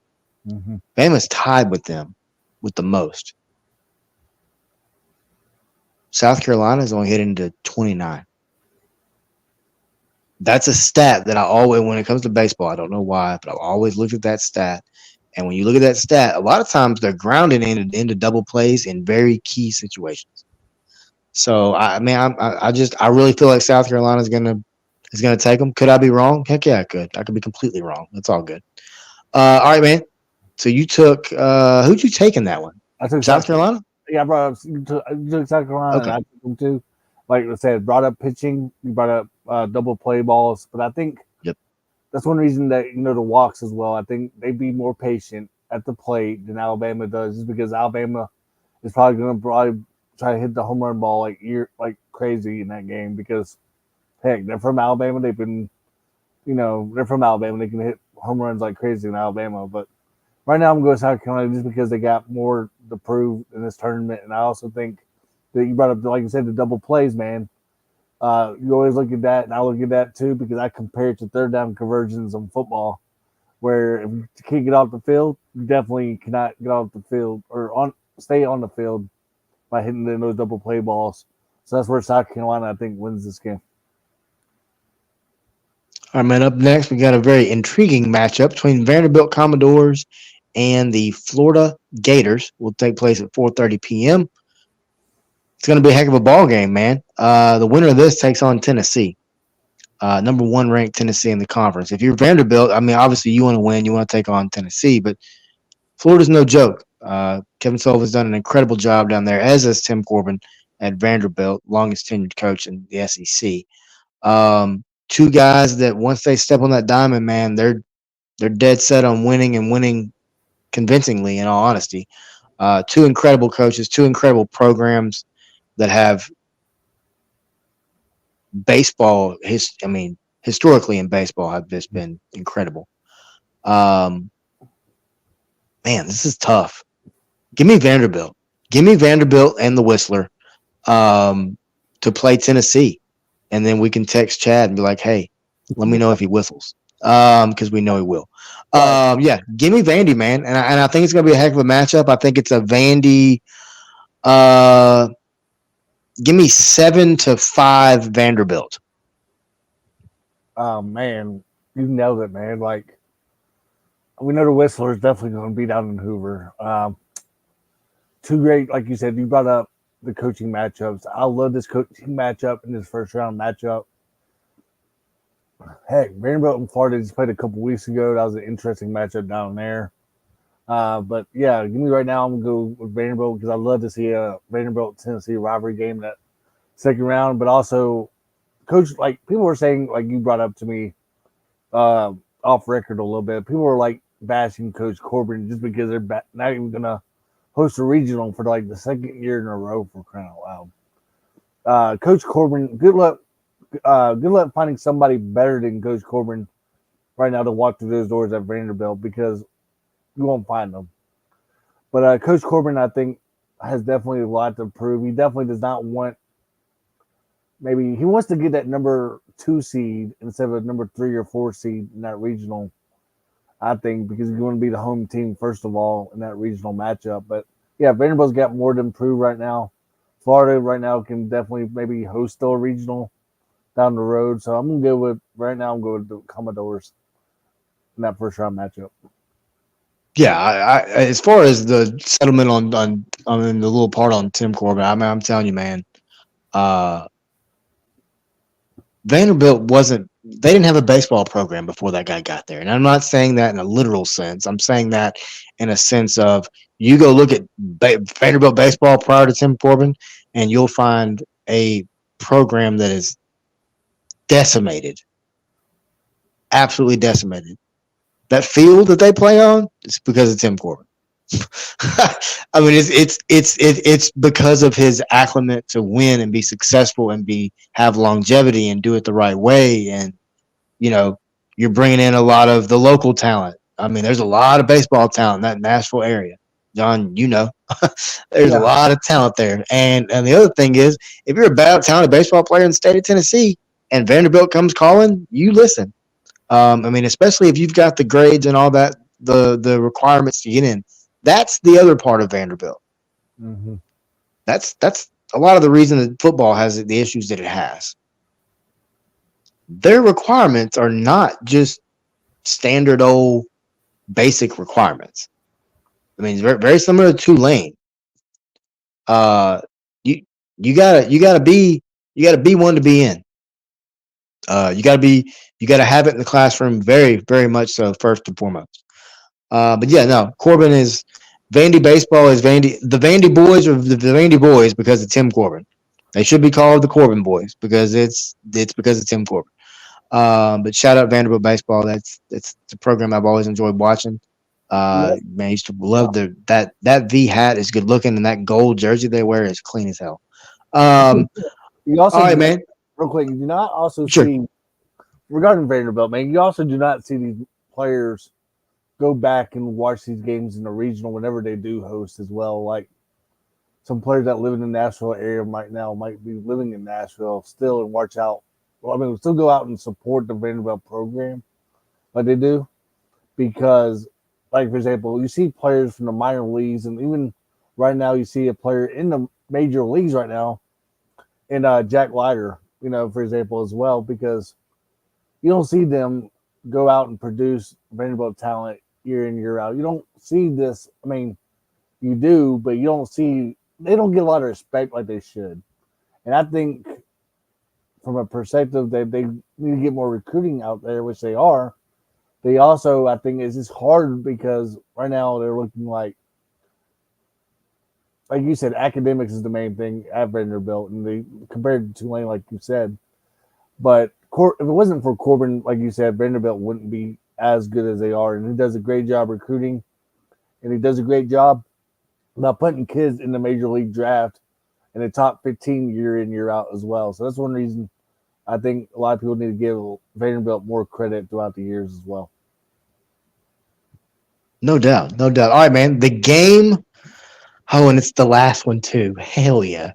Mm-hmm. Bama's tied with them with the most. South Carolina is only hitting to 29. That's a stat that I always, when it comes to baseball, I don't know why, but I've always looked at that stat. And when you look at that stat, a lot of times they're grounded into double plays in very key situations. So I mean, I really feel like South Carolina is gonna take them. Could I be wrong? Heck yeah, I could. I could be completely wrong. That's all good. All right, man. So you took who'd you take in that one? I took South Carolina. Yeah, I brought up you took South Carolina, and Okay. I took them too. Like I said, brought up pitching. You brought up double play balls, but I think Yep. that's one reason that the walks as well. I think they be more patient at the plate than Alabama does, just because Alabama is probably going to try to hit the home run ball like crazy in that game because heck, they're from Alabama. They're from Alabama. They can hit home runs like crazy in Alabama. But right now, I'm going to South Carolina just because they got more to prove in this tournament, and I also think that you brought up, like you said, the double plays, man. You always look at that, and I look at that too because I compare it to third down conversions in football, where if you can't get off the field, you definitely cannot get off the field or stay on the field by hitting those double play balls. So that's where South Carolina, I think, wins this game. All right, man. Up next, we got a very intriguing matchup between Vanderbilt Commodores and the Florida Gators. Will take place at 4:30 p.m. It's going to be a heck of a ball game, man. The winner of this takes on Tennessee, number one ranked Tennessee in the conference. If you're Vanderbilt, I mean, obviously you want to win, you want to take on Tennessee, but Florida's no joke. Kevin Sullivan's done an incredible job down there, as has Tim Corbin at Vanderbilt, longest tenured coach in the SEC. Two guys that once they step on that diamond, man, they're dead set on winning and winning convincingly. In all honesty, two incredible coaches, two incredible programs that have baseball. Historically in baseball, have just been incredible. Um, man, this is tough. Give me Vanderbilt. Give me Vanderbilt and the Whistler to play Tennessee, and then we can text Chad and be like, "Hey, let me know if he whistles," because we know he will. Right. Yeah, give me Vandy, man, and I think it's gonna be a heck of a matchup. I think it's a Vandy. Uh, Give me 7-5 Vanderbilt. Oh man, you nailed it, man. Like we know the Whistler is definitely going to be down in Hoover. Two great, like you said, you brought up the coaching matchups. I love this coaching matchup in this first round matchup. Heck, Vanderbilt and Florida just played a couple weeks ago. That was an interesting matchup down there. But yeah, give me right now. I'm gonna go with Vanderbilt because I love to see a Vanderbilt Tennessee rivalry game in that second round. But also, Coach, like people were saying, like you brought up to me, uh, off record a little bit. People were like bashing Coach Corbin just because they're not even gonna host a regional for like the second year in a row, for crying out loud. Coach Corbin, good luck. Good luck finding somebody better than Coach Corbin right now to walk through those doors at Vanderbilt, because you won't find them. But Coach Corbin, I think, has definitely a lot to prove. He definitely does not want, maybe he wants to get that number 2 seed instead of a number 3 or 4 seed in that regional. I think because he's going to be the home team first of all in that regional matchup. But yeah, Vanderbilt's got more to prove right now. Florida right now can definitely maybe host a regional down the road. So I'm gonna go with right now. I'm going with the Commodores in that first round matchup. Yeah, as far as the settlement on the little part on Tim Corbin, I mean, I'm telling you, man, uh, Vanderbilt wasn't. They didn't have a baseball program before that guy got there, and I'm not saying that in a literal sense. I'm saying that in a sense of you go look at Vanderbilt baseball prior to Tim Corbin, and you'll find a program that is decimated, absolutely decimated. That field that they play on, it's because of Tim Corbin. I mean, it's because of his acclimate to win and be successful and have longevity and do it the right way. And you know, you're bringing in a lot of the local talent. I mean, there's a lot of baseball talent in that Nashville area. John, there's a Yeah, lot of talent there. And the other thing is, if you're a bad talented baseball player in the state of Tennessee and Vanderbilt comes calling, you listen. I mean, especially if you've got the grades and all that, the requirements to get in. That's the other part of Vanderbilt. mm-hmm. That's a lot of the reason that football has the issues that it has. Their requirements are not just standard old basic requirements. I mean, it's very, very similar to Tulane. Uh, you you gotta be one to be in. You gotta have it in the classroom, very, very much so, first and foremost. But yeah, no, Corbin is Vandy baseball is Vandy. The Vandy boys are the Vandy boys because of Tim Corbin. They should be called the Corbin boys because it's because of Tim Corbin. But shout out Vanderbilt baseball. That's a program I've always enjoyed watching. Yep. Man, I used to love that V hat is good looking and that gold jersey they wear is clean as hell. Um, You all also right, do not, man. real quick, you do not also Sure. see, regarding Vanderbilt, man, you also do not see these players go back and watch these games in the regional whenever they do host as well. Like some players that live in the Nashville area might be living in Nashville still and watch out. Well, I mean, still go out and support the Vanderbilt program like they do because, like for example, you see players from the minor leagues, and even right now you see a player in the major leagues right now in Jack Leiter, for example, as well, because you don't see them go out and produce Vanderbilt talent year in, year out. You don't see this. I mean, you do, but you don't see, they don't get a lot of respect like they should. And I think from a perspective that they need to get more recruiting out there, which they are, they also, I think, it's just hard because right now they're looking like you said, academics is the main thing at Vanderbilt, and they compared to Tulane, like you said. But if it wasn't for Corbin, like you said, Vanderbilt wouldn't be as good as they are. And he does a great job recruiting, and he does a great job about putting kids in the major league draft in the top 15 year in, year out as well. So that's one reason I think a lot of people need to give Vanderbilt more credit throughout the years as well. No doubt, no doubt. All right, man. The game. Oh, and it's the last one too. Hell yeah.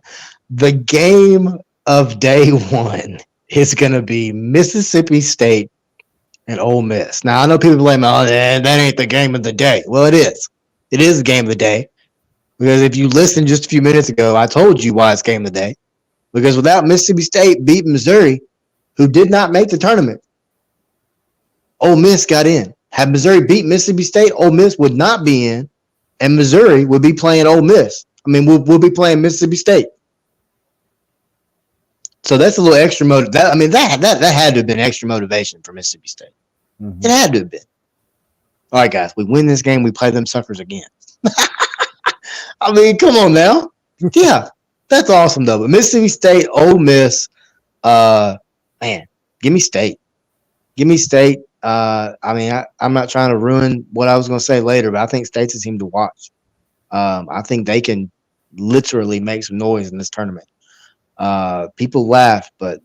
The game of day one is going to be Mississippi State and Ole Miss. Now, I know people blame, that ain't the game of the day. Well, it is. It is the game of the day. Because if you listened just a few minutes ago, I told you why it's game of the day. Because without Mississippi State beating Missouri, who did not make the tournament, Ole Miss got in. Had Missouri beat Mississippi State, Ole Miss would not be in, and Missouri would be playing Ole Miss. I mean, we'll be playing Mississippi State. So that's a little extra motive. That had to have been extra motivation for Mississippi State. Mm-hmm. It had to have been. All right, guys, we win this game. We play them suckers again. I mean, come on now. Yeah, that's awesome though. But Mississippi State, Ole Miss, man, give me State. Give me State. I'm not trying to ruin what I was going to say later, but I think State's a team to watch. I think they can literally make some noise in this tournament. People laugh, but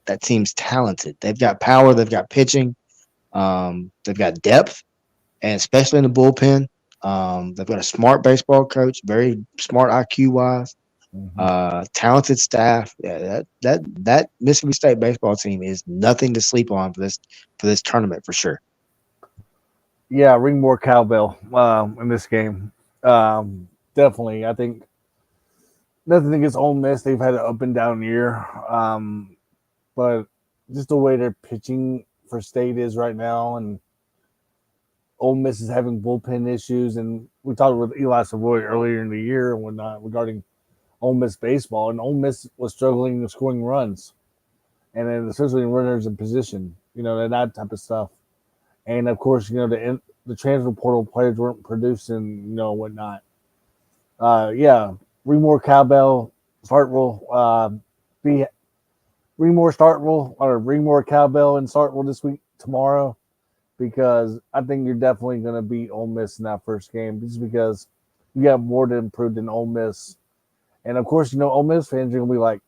that team's talented. They've got power. They've got pitching. They've got depth, and especially in the bullpen. They've got a smart baseball coach, very smart IQ wise. Talented staff. Yeah, that Mississippi State baseball team is nothing to sleep on for this tournament for sure. Yeah, ring more cowbell in this game. Definitely, I think nothing against Ole Miss. They've had an up and down year, but just the way their pitching for State is right now, and Ole Miss is having bullpen issues. And we talked with Eli Savoy earlier in the year when regarding Ole Miss baseball, and Ole Miss was struggling with scoring runs, and then especially runners in position, and that type of stuff. And of course, the transfer portal players weren't producing, whatnot. Yeah, Remore Cowbell, Startville, be Remore Startville or Remore Cowbell and Startville this week tomorrow, because I think you're definitely going to beat Ole Miss in that first game, just because you got more to improve than Ole Miss. And of course, Ole Miss fans are going to be like,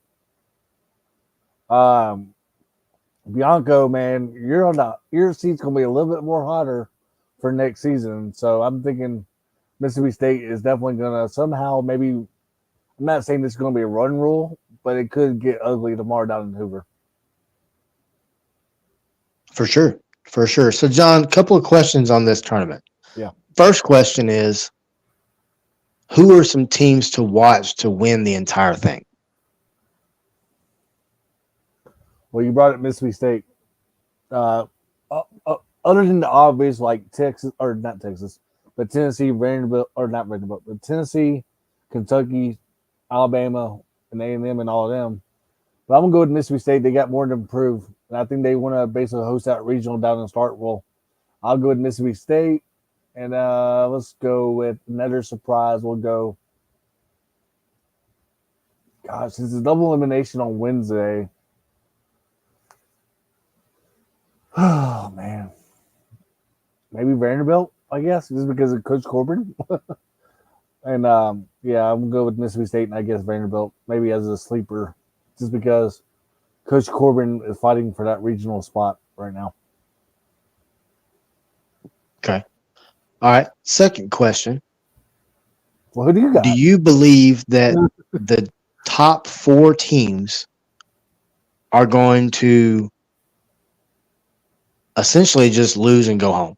Bianco, man, your seat's going to be a little bit more hotter for next season. So I'm thinking Mississippi State is definitely going to somehow maybe. I'm not saying this is going to be a run rule, but it could get ugly tomorrow down in Hoover. For sure. For sure. So, John, a couple of questions on this tournament. Yeah. First question is, who are some teams to watch to win the entire thing? Well, you brought up Mississippi State. Other than the obvious, like Texas, or not Texas, but Tennessee, Vanderbilt, or not Vanderbilt, but Tennessee, Kentucky, Alabama, and A&M and all of them. But I'm going to go with Mississippi State. They got more to improve. And I think they want to basically host that regional down in Starkville. I'll go with Mississippi State. And let's go with another surprise. We'll go. Gosh, this is double elimination on Wednesday. Oh, man. Maybe Vanderbilt, I guess, just because of Coach Corbin. And, I'm going to go with Mississippi State and I guess Vanderbilt, maybe as a sleeper, just because Coach Corbin is fighting for that regional spot right now. Okay. All right. Second question. Well, who do you got? Do you believe that the top 4 teams are going to essentially just lose and go home?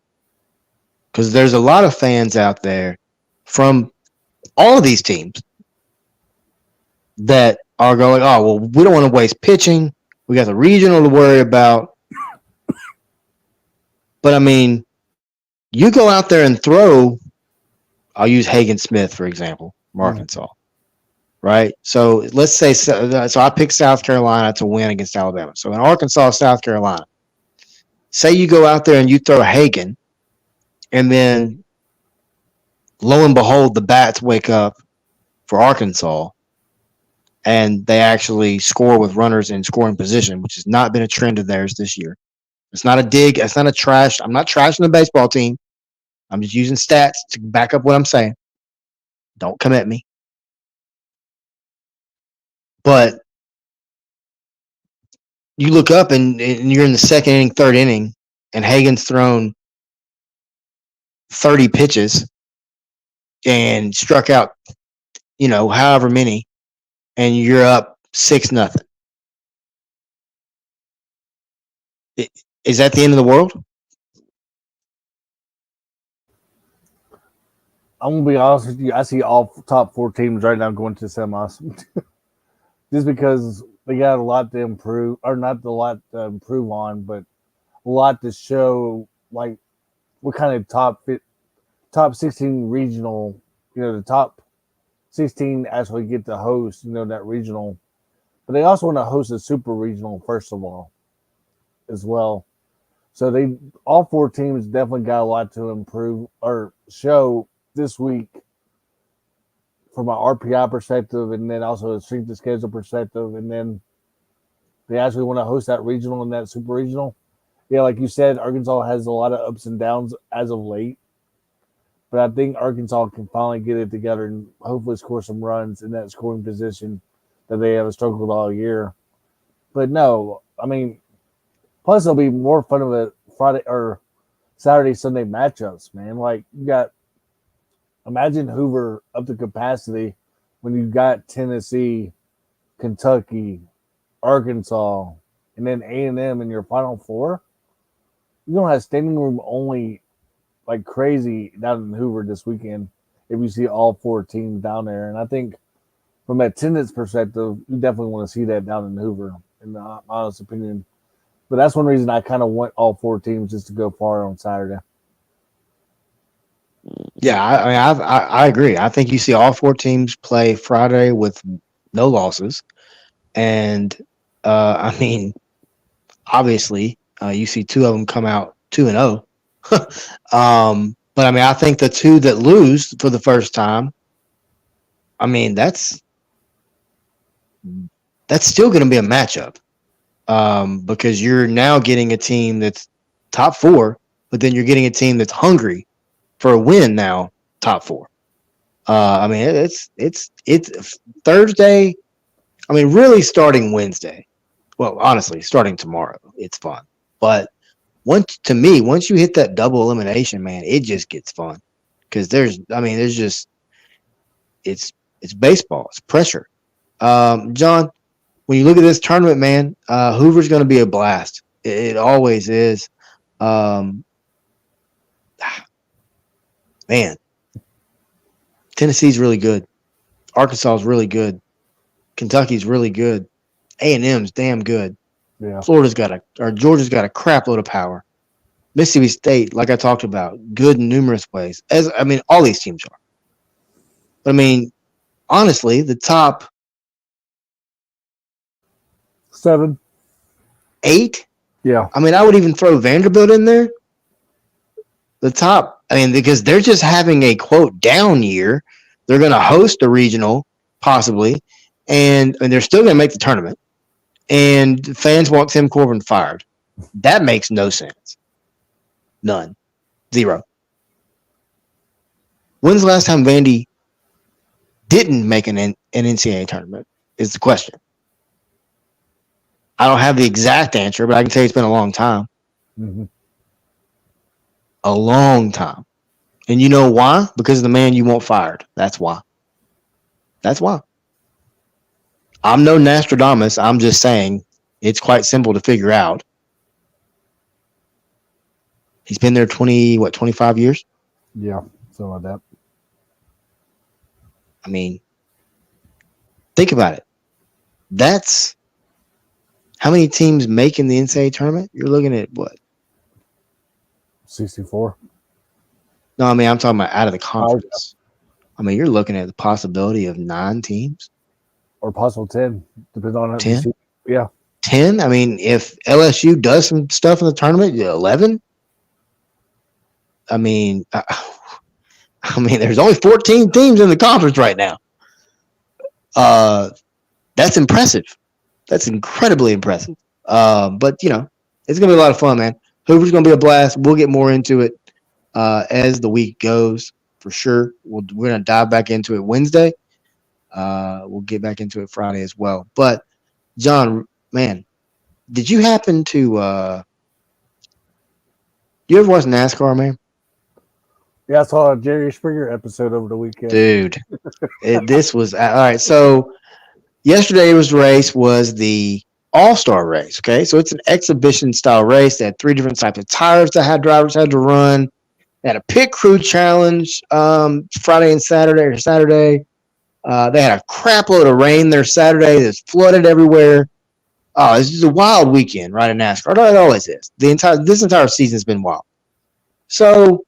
Because there's a lot of fans out there from all of these teams that are going, oh, well, we don't want to waste pitching. We got the regional to worry about. But, I mean, you go out there and throw, I'll use Hagen Smith, for example, from Arkansas, right? So let's say, so I picked South Carolina to win against Alabama. So in Arkansas, South Carolina, say you go out there and you throw Hagen, and then lo and behold, the bats wake up for Arkansas, and they actually score with runners in scoring position, which has not been a trend of theirs this year. It's not a dig. It's not a trash. I'm not trashing the baseball team. I'm just using stats to back up what I'm saying. Don't come at me. But you look up and you're in the second inning, third inning, and Hagen's thrown 30 pitches and struck out, however many, and you're up 6-0. Is that the end of the world? I'm going to be honest with you. I see all top 4 teams right now going to the semis. Just because they got a lot to improve, or not a lot to improve on, but a lot to show, like what kind of top 16 regional, the top 16 actually get to host, that regional. But they also want to host a super regional, first of all, as well. So all 4 teams definitely got a lot to improve or show this week from an RPI perspective, and then also a strength of schedule perspective, and then they actually want to host that regional and that super regional. Yeah, like you said, Arkansas has a lot of ups and downs as of late, but I think Arkansas can finally get it together and hopefully score some runs in that scoring position that they have struggled all year. But no, I mean, plus it'll be more fun of a Friday or Saturday Sunday matchups, man. Like you got imagine Hoover up to capacity when you got Tennessee, Kentucky, Arkansas, and then A&M in your Final Four. You're gonna have standing room only like crazy down in Hoover this weekend if you see all four teams down there. And I think from an attendance perspective, you definitely want to see that down in Hoover, in my honest opinion. But that's one reason I kind of want all four teams just to go far on Saturday. Yeah, I mean, I agree. I think you see all four teams play Friday with no losses, and I mean, obviously, you see two of them come out 2-0. But I mean, I think the two that lose for the first time, I mean, that's still going to be a matchup, because you're now getting a team that's top four, but then you're getting a team that's hungry for a win now, top four. I mean, it's Thursday. I mean, really starting Wednesday. Well, honestly, starting tomorrow, it's fun. But once you hit that double elimination, man, it just gets fun because there's just it's baseball, it's pressure. John, when you look at this tournament, man, Hoover's going to be a blast. It always is. Man, Tennessee's really good. Arkansas is really good. Kentucky's really good. A&M's damn good. Yeah. Georgia's got a crap load of power. Mississippi State, like I talked about, good in numerous ways. All these teams are. But I mean, honestly, the top 7, 8. Yeah. I mean, I would even throw Vanderbilt in there. The top, I mean, because they're just having a quote down year. They're going to host a regional, possibly, and they're still going to make the tournament. And fans want Tim Corbin fired. That makes no sense. None. Zero. When's the last time Vandy didn't make an NCAA tournament is the question. I don't have the exact answer, but I can tell you it's been a long time. Mm-hmm. A long time. And you know why? Because of the man you want fired. That's why. That's why. I'm no Nostradamus. I'm just saying it's quite simple to figure out. He's been there 25 years? Yeah, something like that. I mean, think about it. That's how many teams making the NCAA tournament? You're looking at what? 64. No, I mean, I'm talking about out of the conference. I mean, you're looking at the possibility of 9 teams. Or possible 10, depending on 10? Yeah. 10? I mean, if LSU does some stuff in the tournament, 11? I mean, there's only 14 teams in the conference right now. That's impressive. That's incredibly impressive. But, you know, it's going to be a lot of fun, man. Hoover's going to be a blast. We'll get more into it as the week goes, for sure. We're going to dive back into it Wednesday. We'll get back into it Friday as well. But, John, man, did you happen to you ever watch NASCAR, man? Yeah, I saw a Jerry Springer episode over the weekend. Dude, this was all right. So yesterday's race was the All-Star race. Okay, so it's an exhibition style race. They had 3 different types of tires that drivers had to run. They had a pit crew challenge Friday and Saturday or Saturday. They had a crap load of rain there Saturday. It's flooded everywhere. Oh, it's just a wild weekend, right, in NASCAR. It always is. This entire season's been wild. So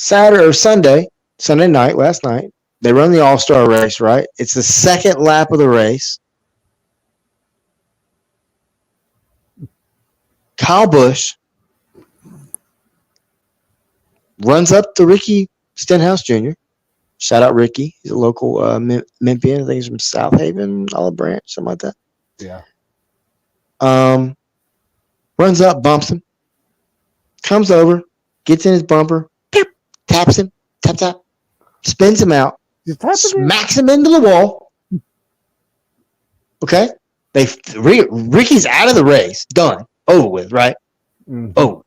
Sunday night, last night, they run the All-Star race, right? It's the second lap of the race. Kyle Busch runs up to Ricky Stenhouse Jr. Shout out Ricky. He's a local Memphian. I think he's from South Haven, Olive Branch, something like that. Yeah. Runs up, bumps him, comes over, gets in his bumper, taps him, tap, spins him out, smacks him into the wall. Okay, Ricky's out of the race, done, over with, right? Mm-hmm. Oh,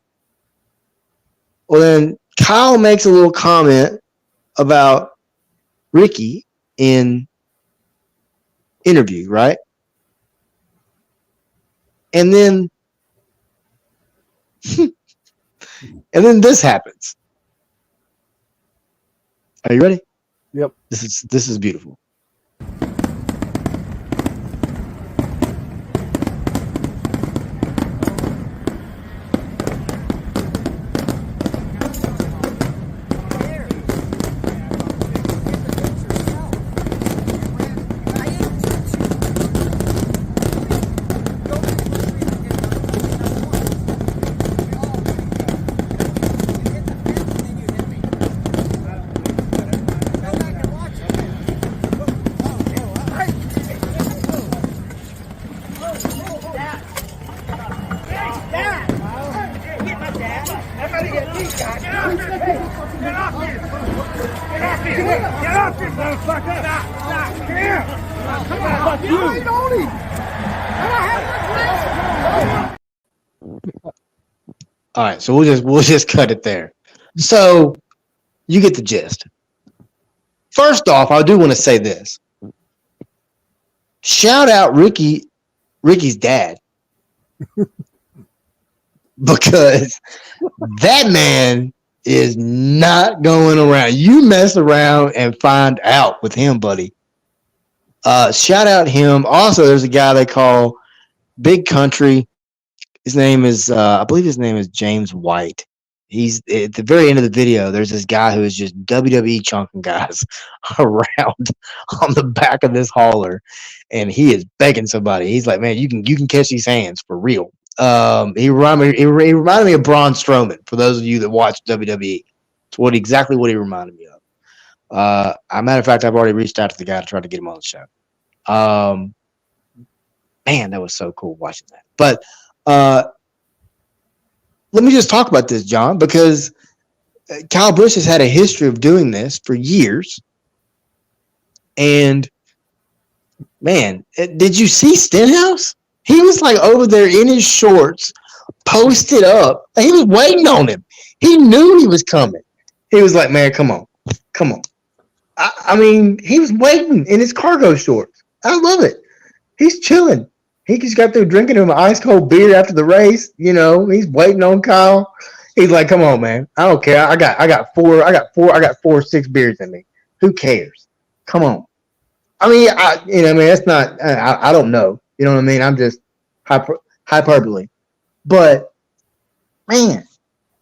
well then Kyle makes a little comment about Ricky in interview, right? And then this happens. Are you ready? Yep. This is beautiful. All right, so we'll just cut it there. So you get the gist. First off, I do want to say this. Shout out Ricky's dad. Because that man is not going around. You mess around and find out with him, buddy. Shout out him. Also, there's a guy they call Big Country. His name is, I believe his name is James White. He's at the very end of the video. There's this guy who is just WWE chunking guys around on the back of this hauler, and he is begging somebody. He's like, "Man, you can catch these hands for real." He reminded me of Braun Strowman. For those of you that watch WWE, it's exactly what he reminded me of. As a matter of fact, I've already reached out to the guy to try to get him on the show. Man, that was so cool watching that. But let me just talk about this, John, because Kyle Busch has had a history of doing this for years. And man, did you see Stenhouse? He was like over there in his shorts, posted up. He was waiting on him. He knew he was coming. He was like, "Man, come on. I mean, he was waiting in his cargo shorts. I love it. He's chilling. He just got through drinking him an ice cold beer after the race. You know, he's waiting on Kyle. He's like, "Come on, man. I don't care. I got 6 beers in me. Who cares? Come on." I mean, that's not. I don't know. You know what I mean? I'm just hyperbole. But man,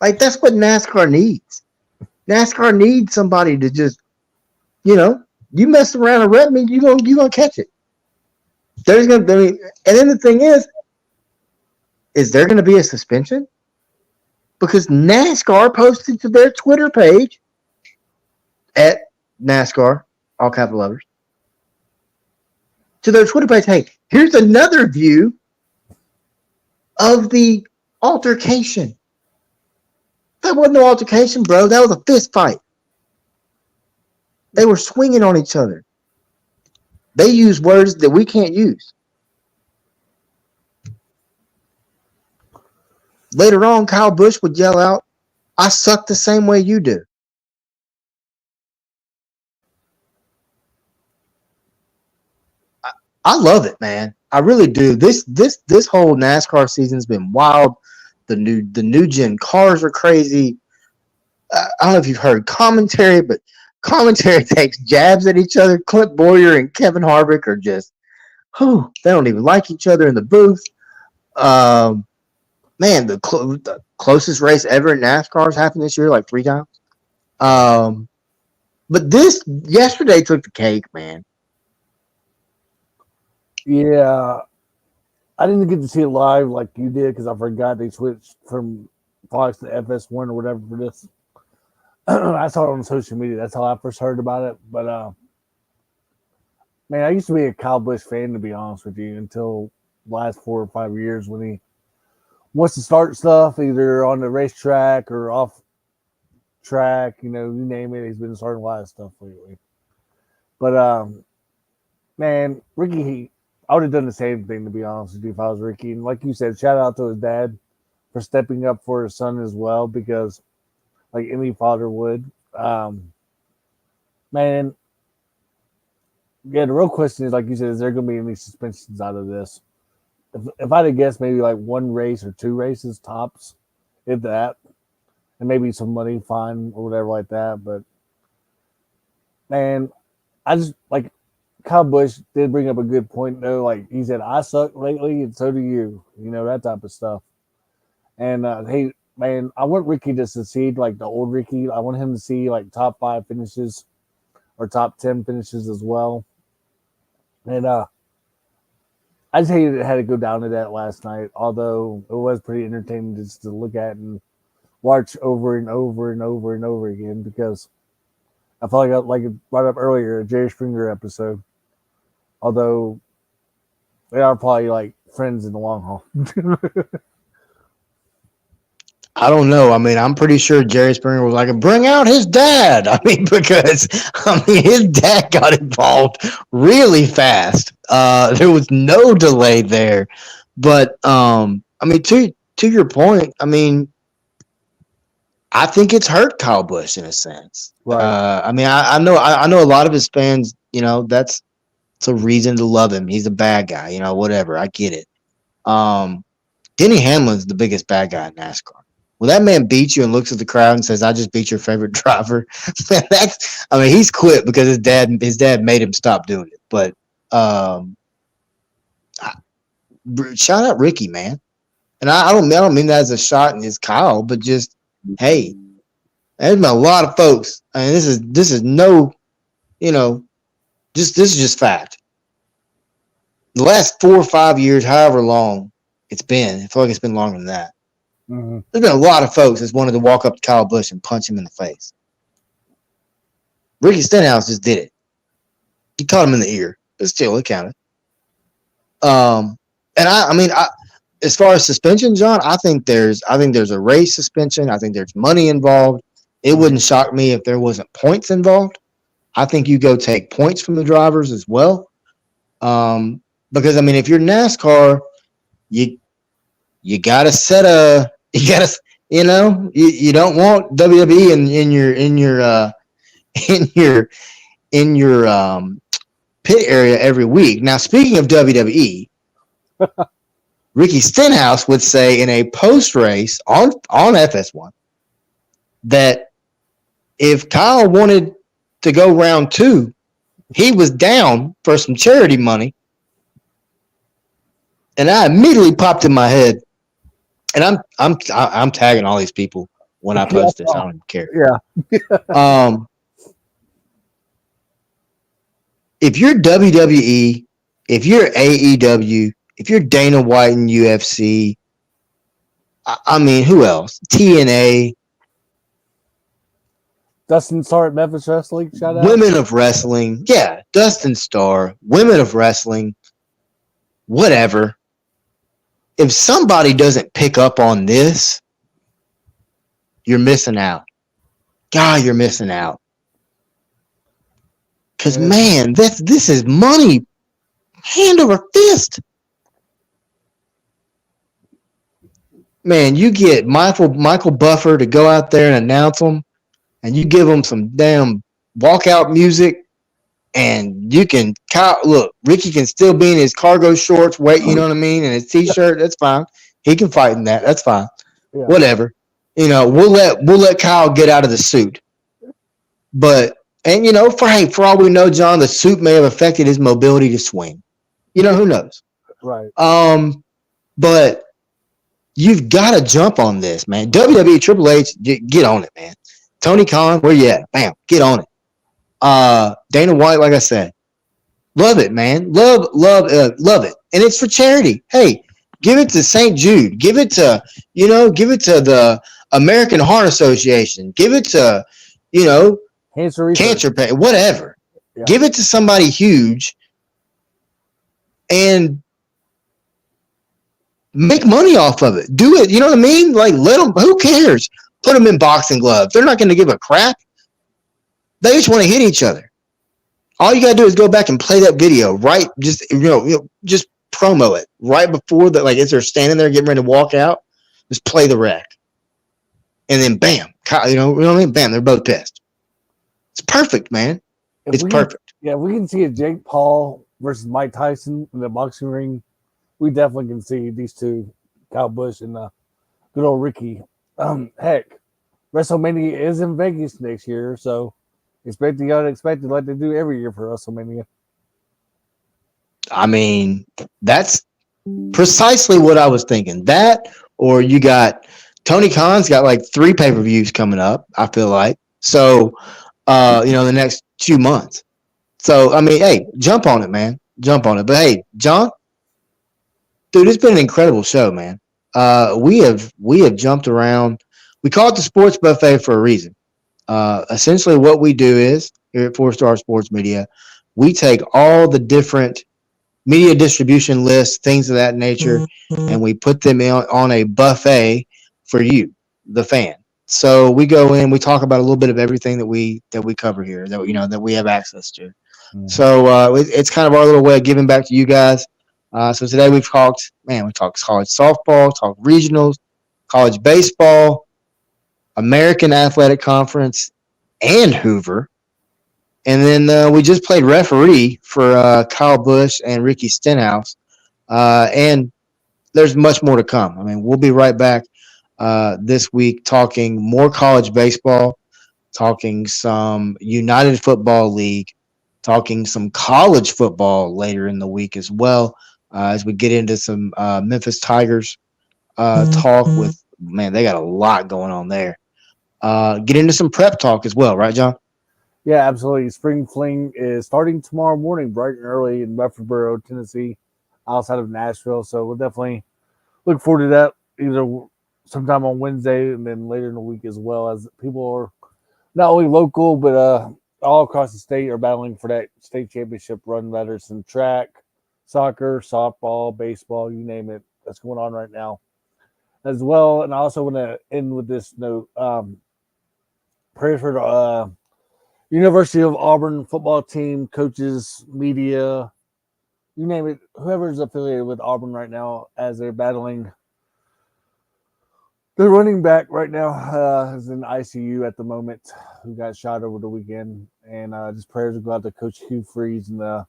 like that's what NASCAR needs. NASCAR needs somebody to just, you mess around and rep me, you gonna catch it. And then the thing is there gonna be a suspension? Because NASCAR posted to their Twitter page at NASCAR, all capital letters, to their Twitter page, "Hey, here's another view of the altercation." That wasn't no altercation, bro. That was a fist fight. They were swinging on each other. They use words that we can't use. Later on, Kyle Busch would yell out, "I suck the same way you do." I love it, man. I really do. This whole NASCAR season's been wild. The new gen cars are crazy. I don't know if you've heard commentary, but commentary takes jabs at each other. Clint Boyer and Kevin Harvick are just, they don't even like each other in the booth. Man, the closest race ever in NASCAR has happened this year, like 3 times. But this yesterday took the cake, man. Yeah, I didn't get to see it live like you did because I forgot they switched from Fox to FS1 or whatever for this. I saw it on social media. That's how I first heard about it. But man, I used to be a Kyle Busch fan, to be honest with you, until last 4 or 5 years when he wants to start stuff either on the racetrack or off track. You name it. He's been starting a lot of stuff lately. But man, Ricky, I would have done the same thing, to be honest with you, if I was Ricky. And like you said, shout out to his dad for stepping up for his son as well, because like any father would. Man, yeah, the real question is, like you said, is there going to be any suspensions out of this? If I'd have guessed, maybe like 1 race or 2 races tops, if that, and maybe some money fine or whatever like that. But man, I just like Kyle Busch did bring up a good point though. Like he said, I suck lately, and so do you. That type of stuff. And hey, man, I want Ricky to succeed like the old Ricky. I want him to see like top 5 finishes or top 10 finishes as well. And I just hated it had to go down to that last night, although it was pretty entertaining just to look at and watch over and over and over and over again, because I felt like it brought up earlier, a Jerry Springer episode. Although they are probably like friends in the long haul. I don't know. I mean, I'm pretty sure Jerry Springer was like, bring out his dad. I mean, because his dad got involved really fast. There was no delay there. But I mean, to your point, I mean, I think it's hurt Kyle Busch in a sense. Right. I mean, I know a lot of his fans, that's a reason to love him. He's a bad guy, whatever. I get it. Denny Hamlin's the biggest bad guy in NASCAR. When that man beats you and looks at the crowd and says, I just beat your favorite driver, he's quit because his dad made him stop doing it. But shout out Ricky, man. And I don't mean that as a shot in his Kyle, but just, hey, there's been a lot of folks. I mean, this is no, this is just fact. The last 4 or 5 years, however long it's been, I feel like it's been longer than that. Mm-hmm. There's been a lot of folks that's wanted to walk up to Kyle Busch and punch him in the face. Ricky Stenhouse just did it. He caught him in the ear, but still, it counted. And I mean, as far as suspension, John, I think there's a race suspension. I think there's money involved. It wouldn't shock me if there wasn't points involved. I think you go take points from the drivers as well. Because I mean, if you're NASCAR, you gotta you don't want WWE in your pit area every week. Now, speaking of WWE, Ricky Stenhouse would say in a post race on FS1 that if Kyle wanted to go round 2, he was down for some charity money. And I immediately popped in my head, and I'm tagging all these people when I post this. I don't even care. Yeah. If you're WWE, if you're AEW, if you're Dana White and UFC, I mean, who else? TNA. Dustin Starr at Memphis Wrestling. Shout out. Women of Wrestling. Yeah, Dustin Starr. Women of Wrestling. Whatever. If somebody doesn't pick up on this, you're missing out. God, you're missing out. Because, man, this is money hand over fist. Man, you get Michael Buffer to go out there and announce them, and you give them some damn walkout music, and you can look. Ricky can still be in his cargo shorts, you know what I mean, and his t-shirt. That's fine. He can fight in that. That's fine. Yeah. Whatever. We'll let Kyle get out of the suit. But for all we know, John, the suit may have affected his mobility to swing. Who knows? Right. But you've got to jump on this, man. WWE, Triple H, get on it, man. Tony Khan, where you at? Bam, get on it. Dana White, like I said, love it, man. Love it. And it's for charity. Hey, give it to St. Jude. Give it to the American Heart Association. Give it to, cancer pain, whatever. Yeah. Give it to somebody huge. And Make money off of it. Do it. You know what I mean? Like, let them. Who cares? Put them in boxing gloves. They're not going to give a crap. They just want to hit each other. All you got to do is go back and play that video, right? Just just promo it right before that. Like, as they're standing there getting ready to walk out, just play the wreck, and then bam, you know what I mean? Bam, they're both pissed. It's perfect, man. It's perfect. Yeah, we can see a Jake Paul versus Mike Tyson in the boxing ring. We definitely can see these two, Kyle Busch and good old Ricky. Heck, WrestleMania is in Vegas next year, so expect the unexpected like they do every year for WrestleMania. I mean, that's precisely what I was thinking. That, or you got Tony Khan's got like 3 pay-per-views coming up, I feel like. So, the next 2 months. So, I mean, hey, jump on it, man. Jump on it. But hey, John, dude, it's been an incredible show, man. We have jumped around. We call it the Sports Buffet for a reason. Essentially, what we do is here at 4-Star Sports Media, we take all the different media distribution lists, things of that nature, and we put them on a buffet for you, the fan. So we go in, we talk about a little bit of everything that we cover here, that we have access to. So it's kind of our little way of giving back to you guys. So today we talked college softball, talked regionals, college baseball, American Athletic Conference, and Hoover. And then we just played referee for Kyle Busch and Ricky Stenhouse. And there's much more to come. I mean, we'll be right back this week talking more college baseball, talking some United Football League, talking some college football later in the week as well, as we get into some Memphis Tigers talk with, man, they got a lot going on there. Get into some prep talk as well, right, John? Yeah, absolutely. Spring Fling is starting tomorrow morning, bright and early in Murfreesboro, Tennessee, outside of Nashville. So we'll definitely look forward to that either sometime on Wednesday and then later in the week as well, as people are not only local but all across the state are battling for that state championship run, whether it's in track, soccer, softball, baseball, you name it. That's going on right now as well. And I also want to end with this note. Prayers for the University of Auburn football team, coaches, media, you name it, whoever's affiliated with Auburn right now as they're battling. The running back right now is in ICU at the moment, who got shot over the weekend. And just prayers to go out to Coach Hugh Freeze and the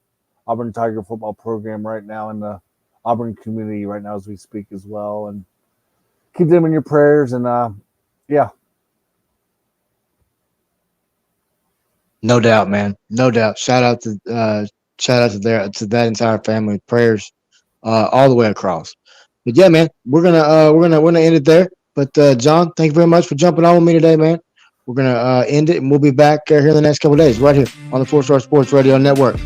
Auburn Tiger football program right now, and the Auburn community right now as we speak as well. And keep them in your prayers. And yeah. No doubt, man. No doubt. Shout out to that entire family. Prayers all the way across. But yeah, man, we're gonna end it there. But John, thank you very much for jumping on with me today, man. We're gonna end it, and we'll be back here in the next couple of days, right here on the 4-Star Sports Radio Network.